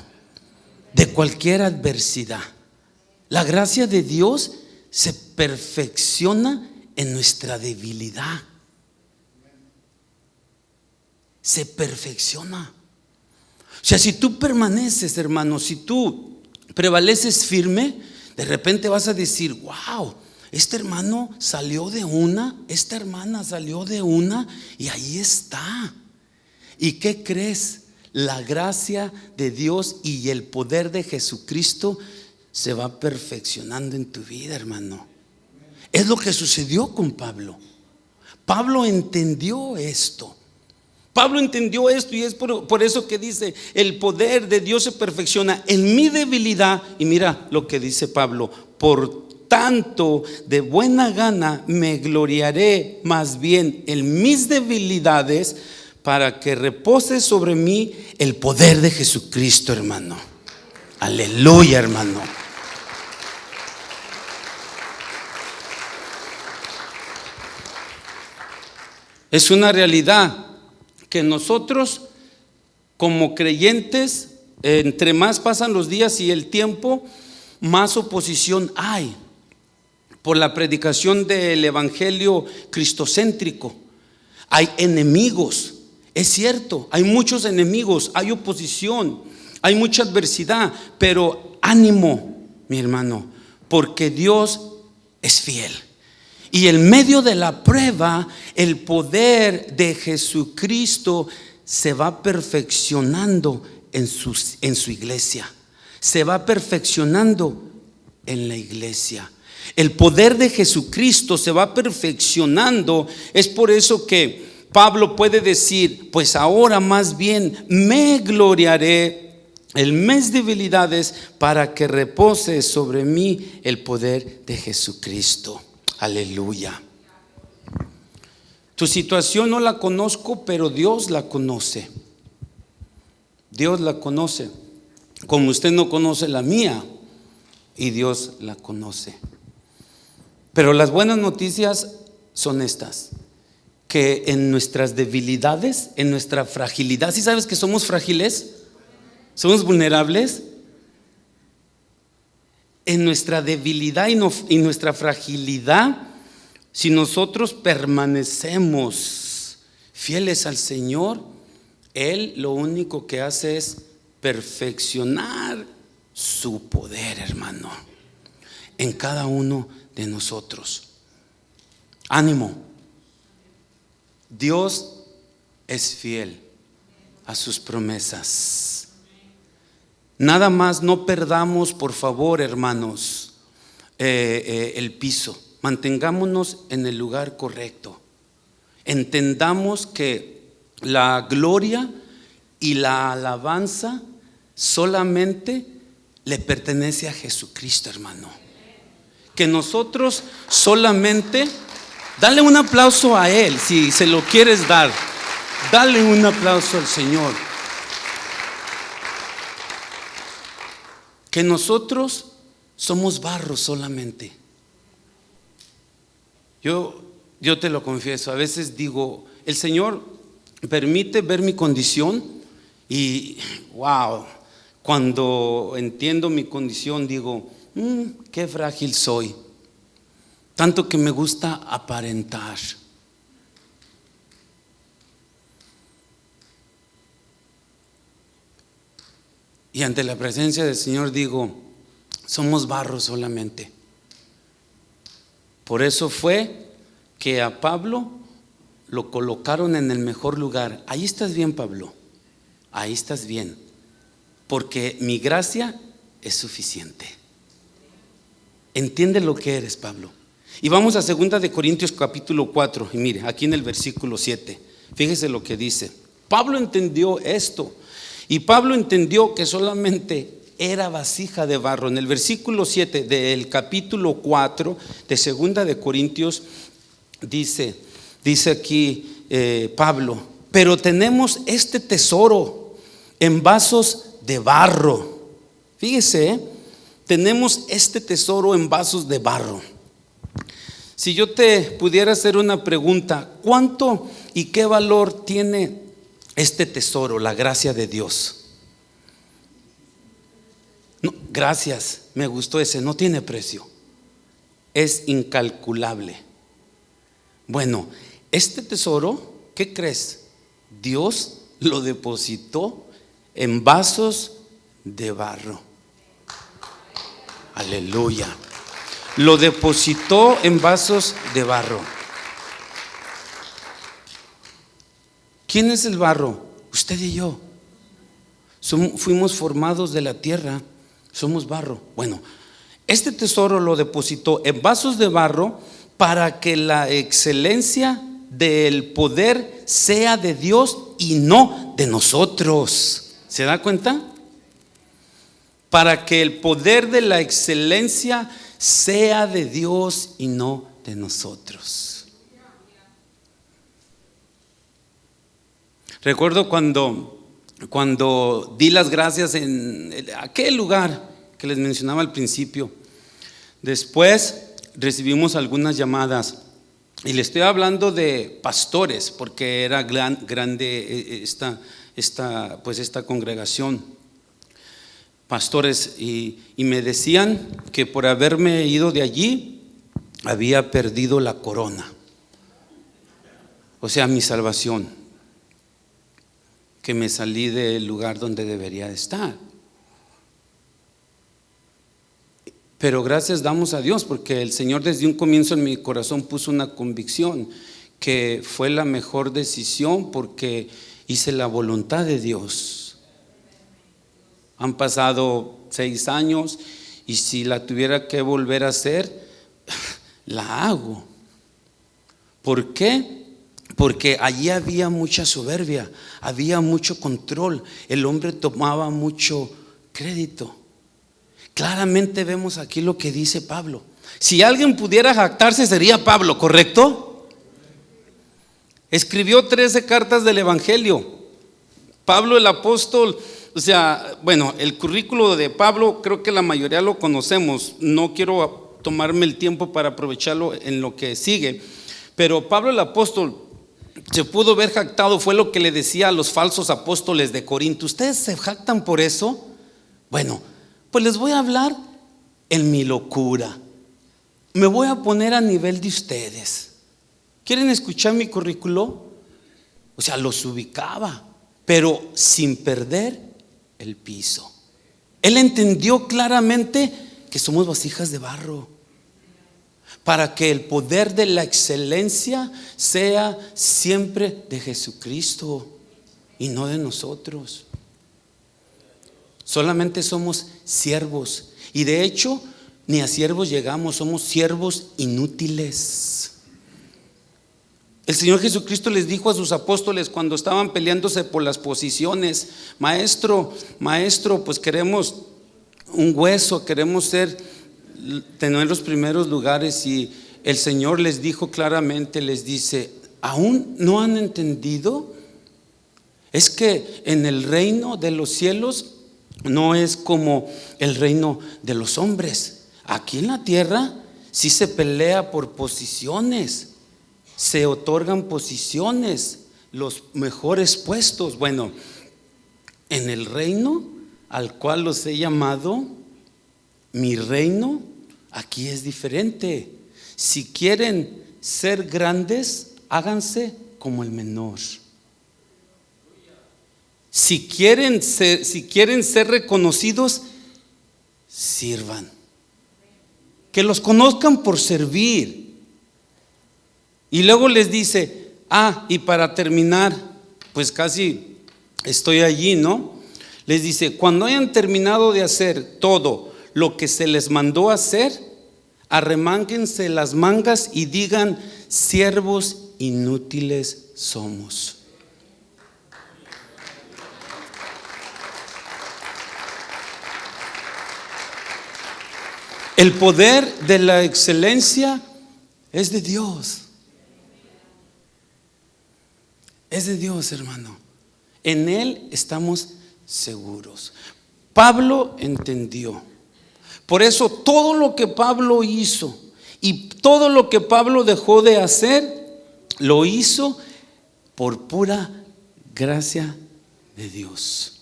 de cualquier adversidad. La gracia de Dios se perfecciona en nuestra debilidad. Se perfecciona. O sea, si tú permaneces, hermano, si tú prevaleces firme, de repente vas a decir, wow, este hermano salió de una, esta hermana salió de una, y ahí está. ¿Y qué crees? La gracia de Dios y el poder de Jesucristo se va perfeccionando en tu vida, hermano. Es lo que sucedió con Pablo. Pablo entendió esto. Y es por eso que dice, el poder de Dios se perfecciona en mi debilidad. Y mira lo que dice Pablo, por tanto de buena gana me gloriaré más bien en mis debilidades, para que repose sobre mí el poder de Jesucristo, hermano. Aleluya, hermano. Es una realidad que nosotros como creyentes, entre más pasan los días y el tiempo, más oposición hay por la predicación del evangelio cristocéntrico. Hay enemigos, es cierto, hay muchos enemigos, hay oposición, hay mucha adversidad, pero ánimo, mi hermano, porque Dios es fiel. Y en medio de la prueba, el poder de Jesucristo se va perfeccionando en su iglesia. Se va perfeccionando en la iglesia. El poder de Jesucristo se va perfeccionando. Es por eso que Pablo puede decir, pues ahora más bien me gloriaré en mis debilidades, para que repose sobre mí el poder de Jesucristo. Aleluya. Tu situación no la conozco, pero Dios la conoce. Dios la conoce, como usted no conoce la mía, y Dios la conoce. Pero las buenas noticias son estas, que en nuestras debilidades, en nuestra fragilidad, ¿sí sabes que somos frágiles? ¿Somos vulnerables? En nuestra debilidad y nuestra fragilidad, si nosotros permanecemos fieles al Señor, Él lo único que hace es perfeccionar su poder, hermano, en cada uno de nosotros. Ánimo. Dios es fiel a sus promesas. Nada más no perdamos, por favor, hermanos, el piso. Mantengámonos en el lugar correcto. Entendamos que la gloria y la alabanza solamente le pertenece a Jesucristo, hermano. Que nosotros solamente, dale un aplauso a Él si se lo quieres dar. Dale un aplauso al Señor. Que nosotros somos barro solamente. Yo te lo confieso, a veces digo, el Señor permite ver mi condición y wow, cuando entiendo mi condición digo, qué frágil soy, tanto que me gusta aparentar. Y ante la presencia del Señor digo, somos barro solamente. Por eso fue que a Pablo lo colocaron en el mejor lugar. Ahí estás bien, Pablo, ahí estás bien, porque mi gracia es suficiente. Entiende lo que eres, Pablo. Y vamos a 2 de Corintios capítulo 4. Y mire, aquí en el versículo 7, fíjese lo que dice. Pablo entendió esto. Y Pablo entendió que solamente era vasija de barro. En el versículo 7 del capítulo 4 de 2 de Corintios dice aquí Pablo, pero tenemos este tesoro en vasos de barro. Fíjese, tenemos este tesoro en vasos de barro. Si yo te pudiera hacer una pregunta, ¿cuánto y qué valor tiene este tesoro, la gracia de Dios? No, gracias, me gustó ese, no tiene precio, es incalculable. Bueno, este tesoro, ¿qué crees? Dios lo depositó en vasos de barro. Aleluya. Lo depositó en vasos de barro. ¿Quién es el barro? Usted y yo. Fuimos formados de la tierra, somos barro. Bueno, este tesoro lo depositó en vasos de barro para que la excelencia del poder sea de Dios y no de nosotros. ¿Se da cuenta? Para que el poder de la excelencia sea de Dios y no de nosotros. Recuerdo cuando di las gracias en aquel lugar que les mencionaba al principio. Después recibimos algunas llamadas y le estoy hablando de pastores, porque era grande esta congregación, pastores, y me decían que por haberme ido de allí había perdido la corona, o sea, mi salvación, que me salí del lugar donde debería de estar. Pero gracias damos a Dios, porque el Señor desde un comienzo en mi corazón puso una convicción que fue la mejor decisión, porque hice la voluntad de Dios. Han pasado 6 años y si la tuviera que volver a hacer, la hago. ¿Por qué? Porque allí había mucha soberbia, había mucho control, el hombre tomaba mucho crédito. Claramente vemos aquí lo que dice Pablo. Si alguien pudiera jactarse sería Pablo, ¿correcto? Escribió 13 cartas del Evangelio. Pablo el apóstol, o sea, bueno, el currículo de Pablo creo que la mayoría lo conocemos. No quiero tomarme el tiempo para aprovecharlo en lo que sigue. Pero Pablo el apóstol se pudo ver jactado, fue lo que le decía a los falsos apóstoles de Corinto. ¿Ustedes se jactan por eso? Bueno, pues les voy a hablar en mi locura. Me voy a poner a nivel de ustedes. ¿Quieren escuchar mi currículo? O sea, los ubicaba, pero sin perder el piso. Él entendió claramente que somos vasijas de barro, para que el poder de la excelencia sea siempre de Jesucristo y no de nosotros. Solamente somos siervos, y de hecho ni a siervos llegamos, somos siervos inútiles. El Señor Jesucristo les dijo a sus apóstoles cuando estaban peleándose por las posiciones: maestro, pues queremos un hueso, queremos tener los primeros lugares. Y el Señor les dijo claramente, les dice: ¿aún no han entendido? Es que en el reino de los cielos no es como el reino de los hombres. Aquí en la tierra sí se pelea por posiciones, se otorgan posiciones, los mejores puestos. Bueno, en el reino al cual los he llamado mi reino, aquí es diferente. Si quieren ser grandes, háganse como el menor. Si quieren ser reconocidos, sirvan. Que los conozcan por servir. Y luego les dice: y para terminar, pues casi estoy allí, ¿no? Les dice: cuando hayan terminado de hacer todo lo que se les mandó hacer, arremánguense las mangas y digan: siervos inútiles somos. El poder de la excelencia es de Dios. Es de Dios, hermano. En Él estamos seguros. Pablo entendió. Por eso todo lo que Pablo hizo y todo lo que Pablo dejó de hacer, lo hizo por pura gracia de Dios.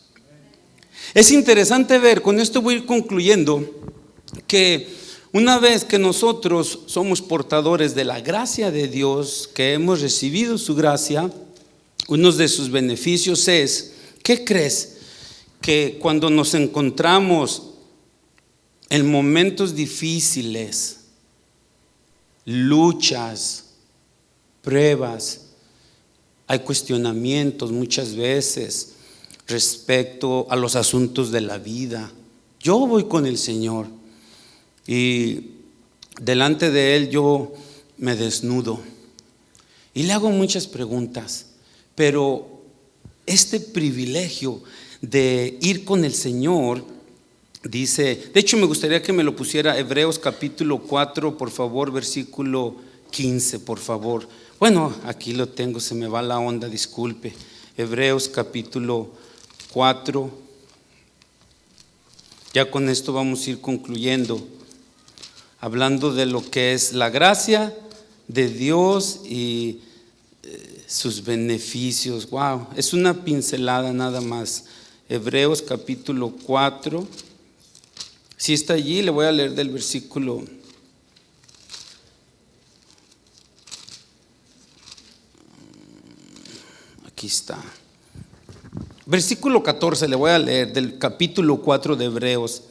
Es interesante ver, con esto voy a ir concluyendo, que una vez que nosotros somos portadores de la gracia de Dios, que hemos recibido su gracia, uno de sus beneficios es, ¿qué crees? Que cuando nos encontramos en momentos difíciles, luchas, pruebas, hay cuestionamientos muchas veces respecto a los asuntos de la vida. Yo voy con el Señor y delante de Él yo me desnudo y le hago muchas preguntas, pero este privilegio de ir con el Señor, dice, de hecho me gustaría que me lo pusiera Hebreos capítulo 4, por favor, versículo 15, por favor. Bueno, aquí lo tengo, se me va la onda, disculpe. Hebreos capítulo 4. Ya con esto vamos a ir concluyendo, hablando de lo que es la gracia de Dios y sus beneficios. Wow, es una pincelada nada más. Hebreos capítulo 4. Si está allí, le voy a leer del versículo. Aquí está. Versículo 14 le voy a leer del capítulo 4 de Hebreos,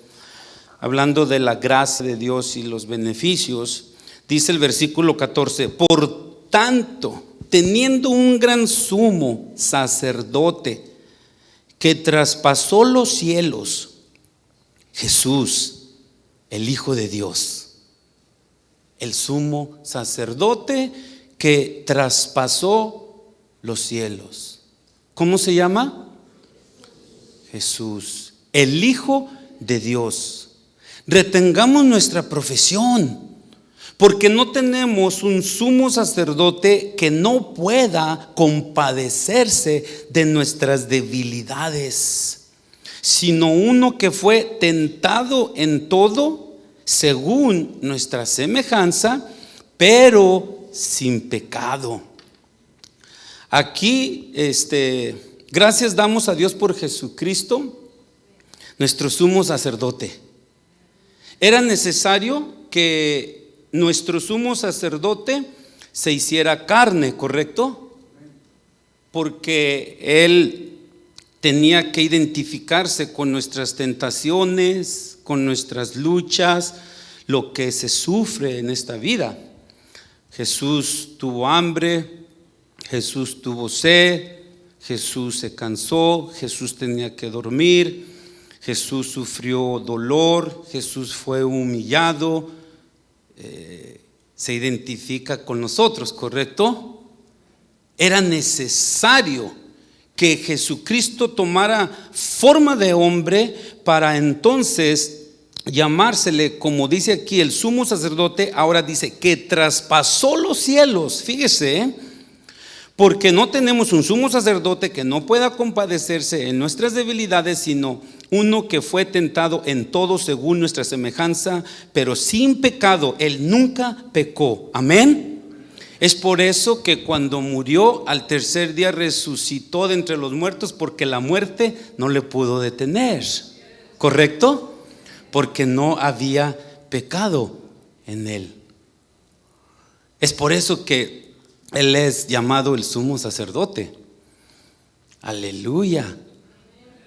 hablando de la gracia de Dios y los beneficios. Dice el versículo 14: por tanto, teniendo un gran sumo sacerdote que traspasó los cielos, Jesús, el Hijo de Dios, el sumo sacerdote que traspasó los cielos. ¿Cómo se llama? Jesús, el Hijo de Dios. Retengamos nuestra profesión, porque no tenemos un sumo sacerdote que no pueda compadecerse de nuestras debilidades, sino uno que fue tentado en todo según nuestra semejanza, pero sin pecado. Aquí, gracias damos a Dios por Jesucristo, nuestro sumo sacerdote. Era necesario que nuestro sumo sacerdote se hiciera carne, ¿correcto? Porque Él tenía que identificarse con nuestras tentaciones, con nuestras luchas, lo que se sufre en esta vida. Jesús tuvo hambre, Jesús tuvo sed, Jesús se cansó, Jesús tenía que dormir, Jesús sufrió dolor, Jesús fue humillado. Se identifica con nosotros, ¿correcto? Era necesario que Jesucristo tomara forma de hombre para entonces llamársele, como dice aquí, el sumo sacerdote. Ahora dice que traspasó los cielos. Fíjese, porque no tenemos un sumo sacerdote que no pueda compadecerse en nuestras debilidades, sino uno que fue tentado en todo según nuestra semejanza, pero sin pecado. Él nunca pecó. Amén. Es por eso que cuando murió, al tercer día resucitó de entre los muertos, porque la muerte no le pudo detener. ¿Correcto? Porque no había pecado en él. Es por eso que él es llamado el sumo sacerdote. Aleluya.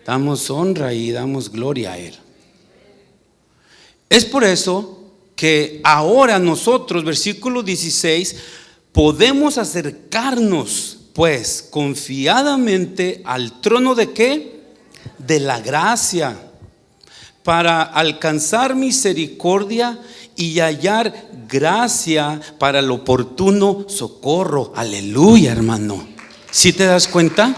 Damos honra y damos gloria a él. Es por eso que ahora nosotros, versículo 16, podemos acercarnos pues confiadamente al trono de ¿qué? De la gracia, para alcanzar misericordia y hallar gracia para el oportuno socorro. Aleluya, hermano. ¿Sí te das cuenta?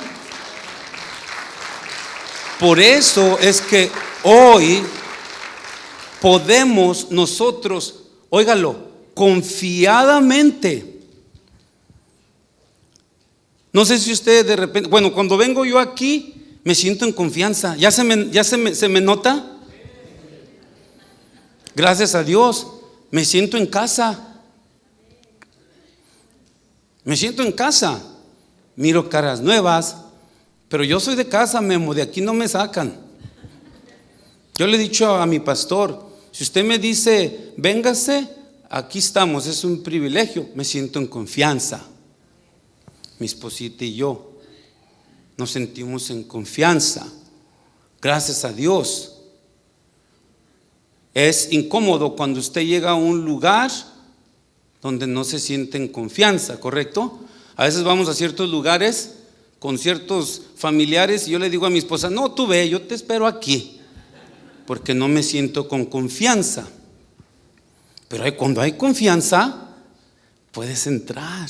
Por eso es que hoy podemos nosotros, óigalo, confiadamente. No sé si usted de repente, bueno, cuando vengo yo aquí me siento en confianza. ¿Ya se me nota? Gracias a Dios, me siento en casa. Me siento en casa. Miro caras nuevas, pero yo soy de casa, Memo, de aquí no me sacan. Yo le he dicho a mi pastor, si usted me dice, véngase, aquí estamos, es un privilegio. Me siento en confianza. Mi esposita y yo nos sentimos en confianza. Gracias a Dios. Es incómodo cuando usted llega a un lugar donde no se siente en confianza, ¿correcto? A veces vamos a ciertos lugares con ciertos familiares y yo le digo a mi esposa, no, tú ve, yo te espero aquí, porque no me siento con confianza. Pero cuando hay confianza, puedes entrar.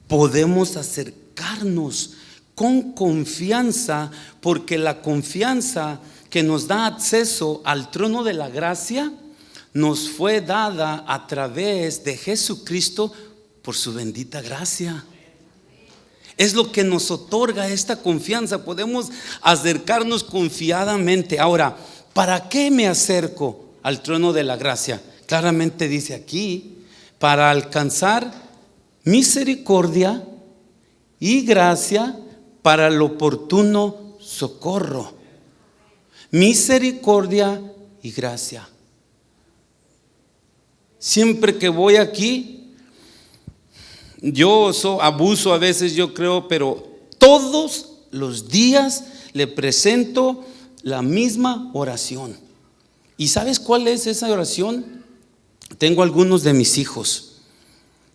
Podemos acercarnos con confianza, porque la confianza que nos da acceso al trono de la gracia nos fue dada a través de Jesucristo por su bendita gracia. Es lo que nos otorga esta confianza. Podemos acercarnos confiadamente. Ahora, ¿para qué me acerco al trono de la gracia? Claramente dice aquí, para alcanzar misericordia y gracia para el oportuno socorro. Misericordia y gracia. Siempre que voy aquí, yo abuso a veces, yo creo, pero todos los días le presento la misma oración. ¿Y sabes cuál es esa oración? Tengo algunos de mis hijos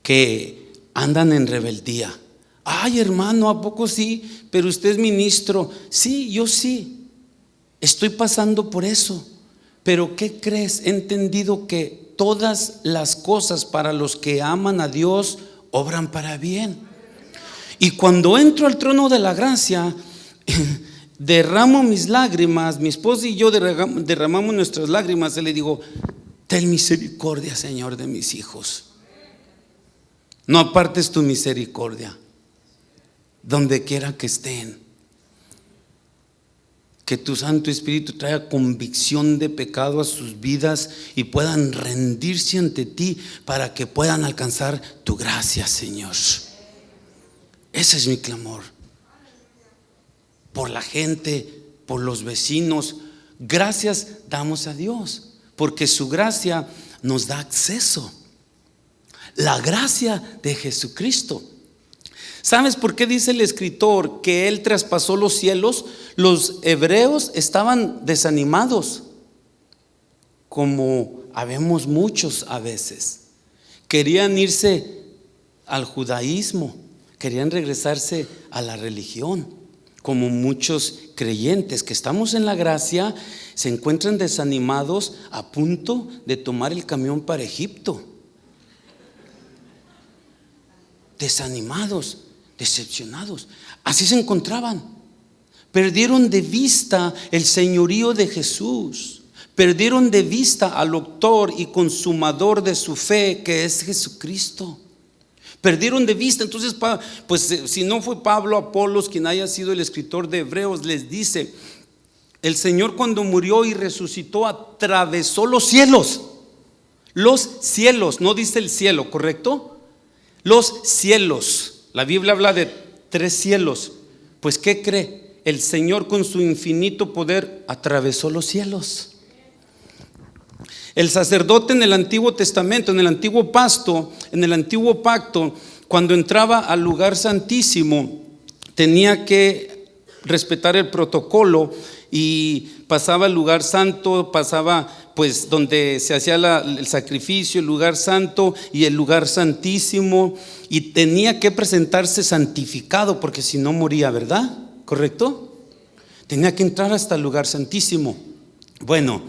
que andan en rebeldía. Ay, hermano, ¿a poco sí? Pero usted es ministro. Sí, yo sí. Estoy pasando por eso. Pero ¿qué crees? He entendido que todas las cosas para los que aman a Dios obran para bien. Y cuando entro al trono de la gracia, derramo mis lágrimas. Mi esposa y yo derramamos nuestras lágrimas y le digo, ten misericordia, Señor, de mis hijos. No apartes tu misericordia donde quiera que estén. Que tu Santo Espíritu traiga convicción de pecado a sus vidas y puedan rendirse ante ti para que puedan alcanzar tu gracia, Señor. Ese es mi clamor. Por la gente, por los vecinos. Gracias damos a Dios, porque su gracia nos da acceso. La gracia de Jesucristo. ¿Sabes por qué dice el escritor que Él traspasó los cielos? Los hebreos estaban desanimados, como habemos muchos a veces. Querían irse al judaísmo, querían regresarse a la religión, como muchos creyentes que estamos en la gracia se encuentran desanimados a punto de tomar el camión para Egipto. desanimados, decepcionados. Así se encontraban. Perdieron de vista el señorío de Jesús. Perdieron de vista al autor y consumador de su fe, que es Jesucristo. Perdieron de vista. Entonces, pues si no fue Pablo, Apolos, quien haya sido el escritor de Hebreos, les dice: el Señor, cuando murió y resucitó, atravesó los cielos. Los cielos, no dice el cielo, ¿correcto? Los cielos. La Biblia habla de 3 cielos. Pues ¿qué cree? El Señor, con su infinito poder, atravesó los cielos. El sacerdote en el Antiguo Testamento, en el Antiguo Pacto, cuando entraba al lugar santísimo, tenía que respetar el protocolo y pasaba al lugar santo, pasaba pues donde se hacía el sacrificio, el lugar santo y el lugar santísimo, y tenía que presentarse santificado, porque si no moría, ¿verdad? ¿Correcto? Tenía que entrar hasta el lugar santísimo. Bueno,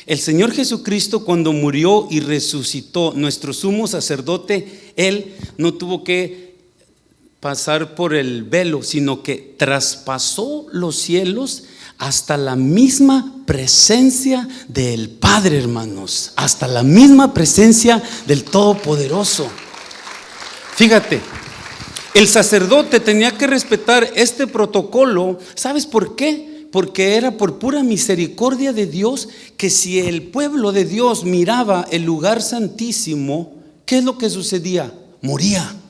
el Señor Jesucristo, cuando murió y resucitó, nuestro sumo sacerdote, Él no tuvo que pasar por el velo, sino que traspasó los cielos hasta la misma presencia del Padre, hermanos, hasta la misma presencia del Todopoderoso. Fíjate, el sacerdote tenía que respetar este protocolo. ¿Sabes por qué? Porque era por pura misericordia de Dios que si el pueblo de Dios miraba el lugar santísimo, ¿qué es lo que sucedía? Morían.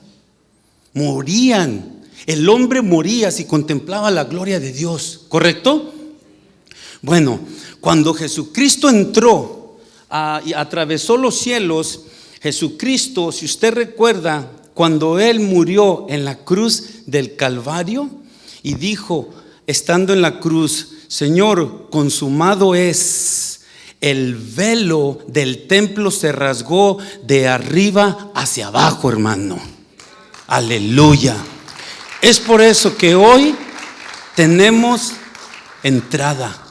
El hombre moría si contemplaba la gloria de Dios, ¿correcto? Bueno, cuando Jesucristo entró y atravesó los cielos, Jesucristo, si usted recuerda, cuando Él murió en la cruz del Calvario y dijo, estando en la cruz: Señor, consumado es. El velo del templo se rasgó de arriba hacia abajo, hermano. Aleluya. Es por eso que hoy tenemos entrada.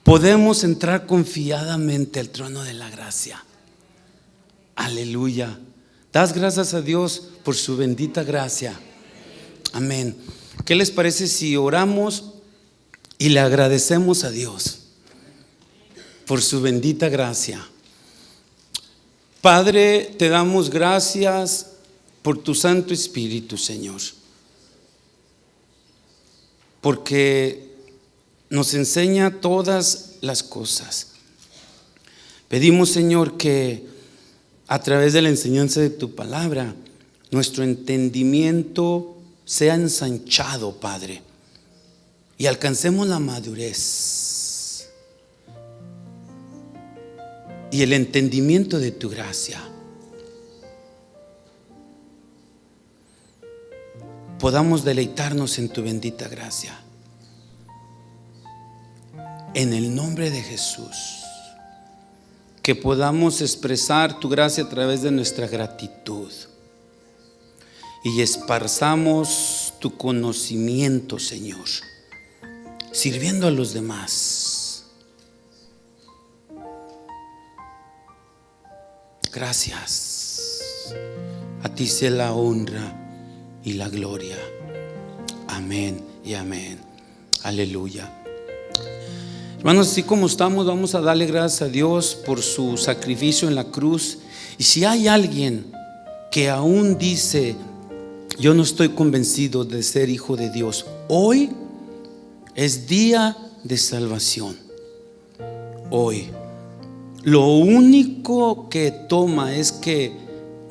Podemos entrar confiadamente al trono de la gracia. Aleluya. Das gracias a Dios por su bendita gracia. Amén. ¿Qué les parece si oramos y le agradecemos a Dios por su bendita gracia? Padre, te damos gracias por tu Santo Espíritu, Señor, porque nos enseña todas las cosas. Pedimos, Señor, que a través de la enseñanza de tu palabra, nuestro entendimiento sea ensanchado, Padre, y alcancemos la madurez y el entendimiento de tu gracia. Podamos deleitarnos en tu bendita gracia. En el nombre de Jesús, que podamos expresar tu gracia a través de nuestra gratitud y esparzamos tu conocimiento, Señor, sirviendo a los demás. Gracias. A ti sea la honra y la gloria. Amén y amén. Aleluya. Hermanos, así como estamos, vamos a darle gracias a Dios por su sacrificio en la cruz. Y si hay alguien que aún dice: yo no estoy convencido de ser hijo de Dios, hoy es día de salvación. Hoy lo único que toma es que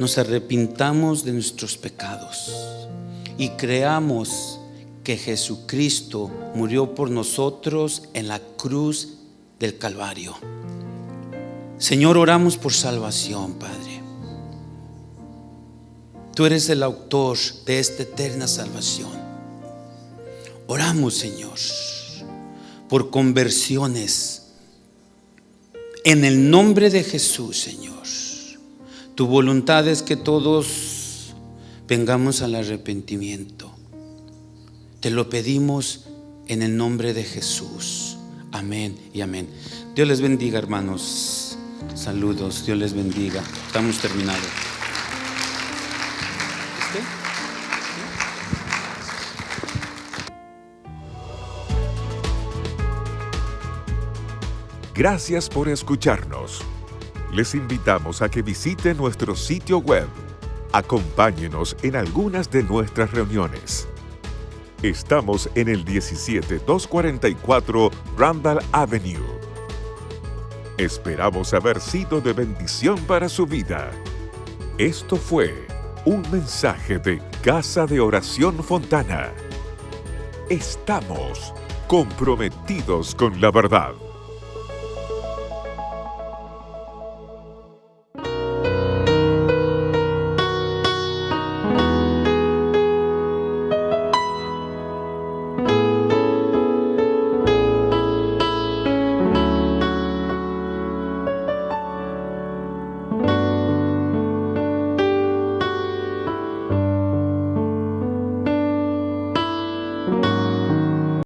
nos arrepintamos de nuestros pecados y creamos que Jesucristo murió por nosotros en la cruz del Calvario. Señor, oramos por salvación, Padre. Tú eres el autor de esta eterna salvación. Oramos, Señor, por conversiones en el nombre de Jesús, Señor. Tu voluntad es que todos vengamos al arrepentimiento. Te lo pedimos en el nombre de Jesús. Amén y amén. Dios les bendiga, hermanos. Saludos, Dios les bendiga. Estamos terminados. Gracias por escucharnos. Les invitamos a que visiten nuestro sitio web. Acompáñenos en algunas de nuestras reuniones. Estamos en el 17244 Randall Avenue. Esperamos haber sido de bendición para su vida. Esto fue un mensaje de Casa de Oración Fontana. Estamos comprometidos con la verdad.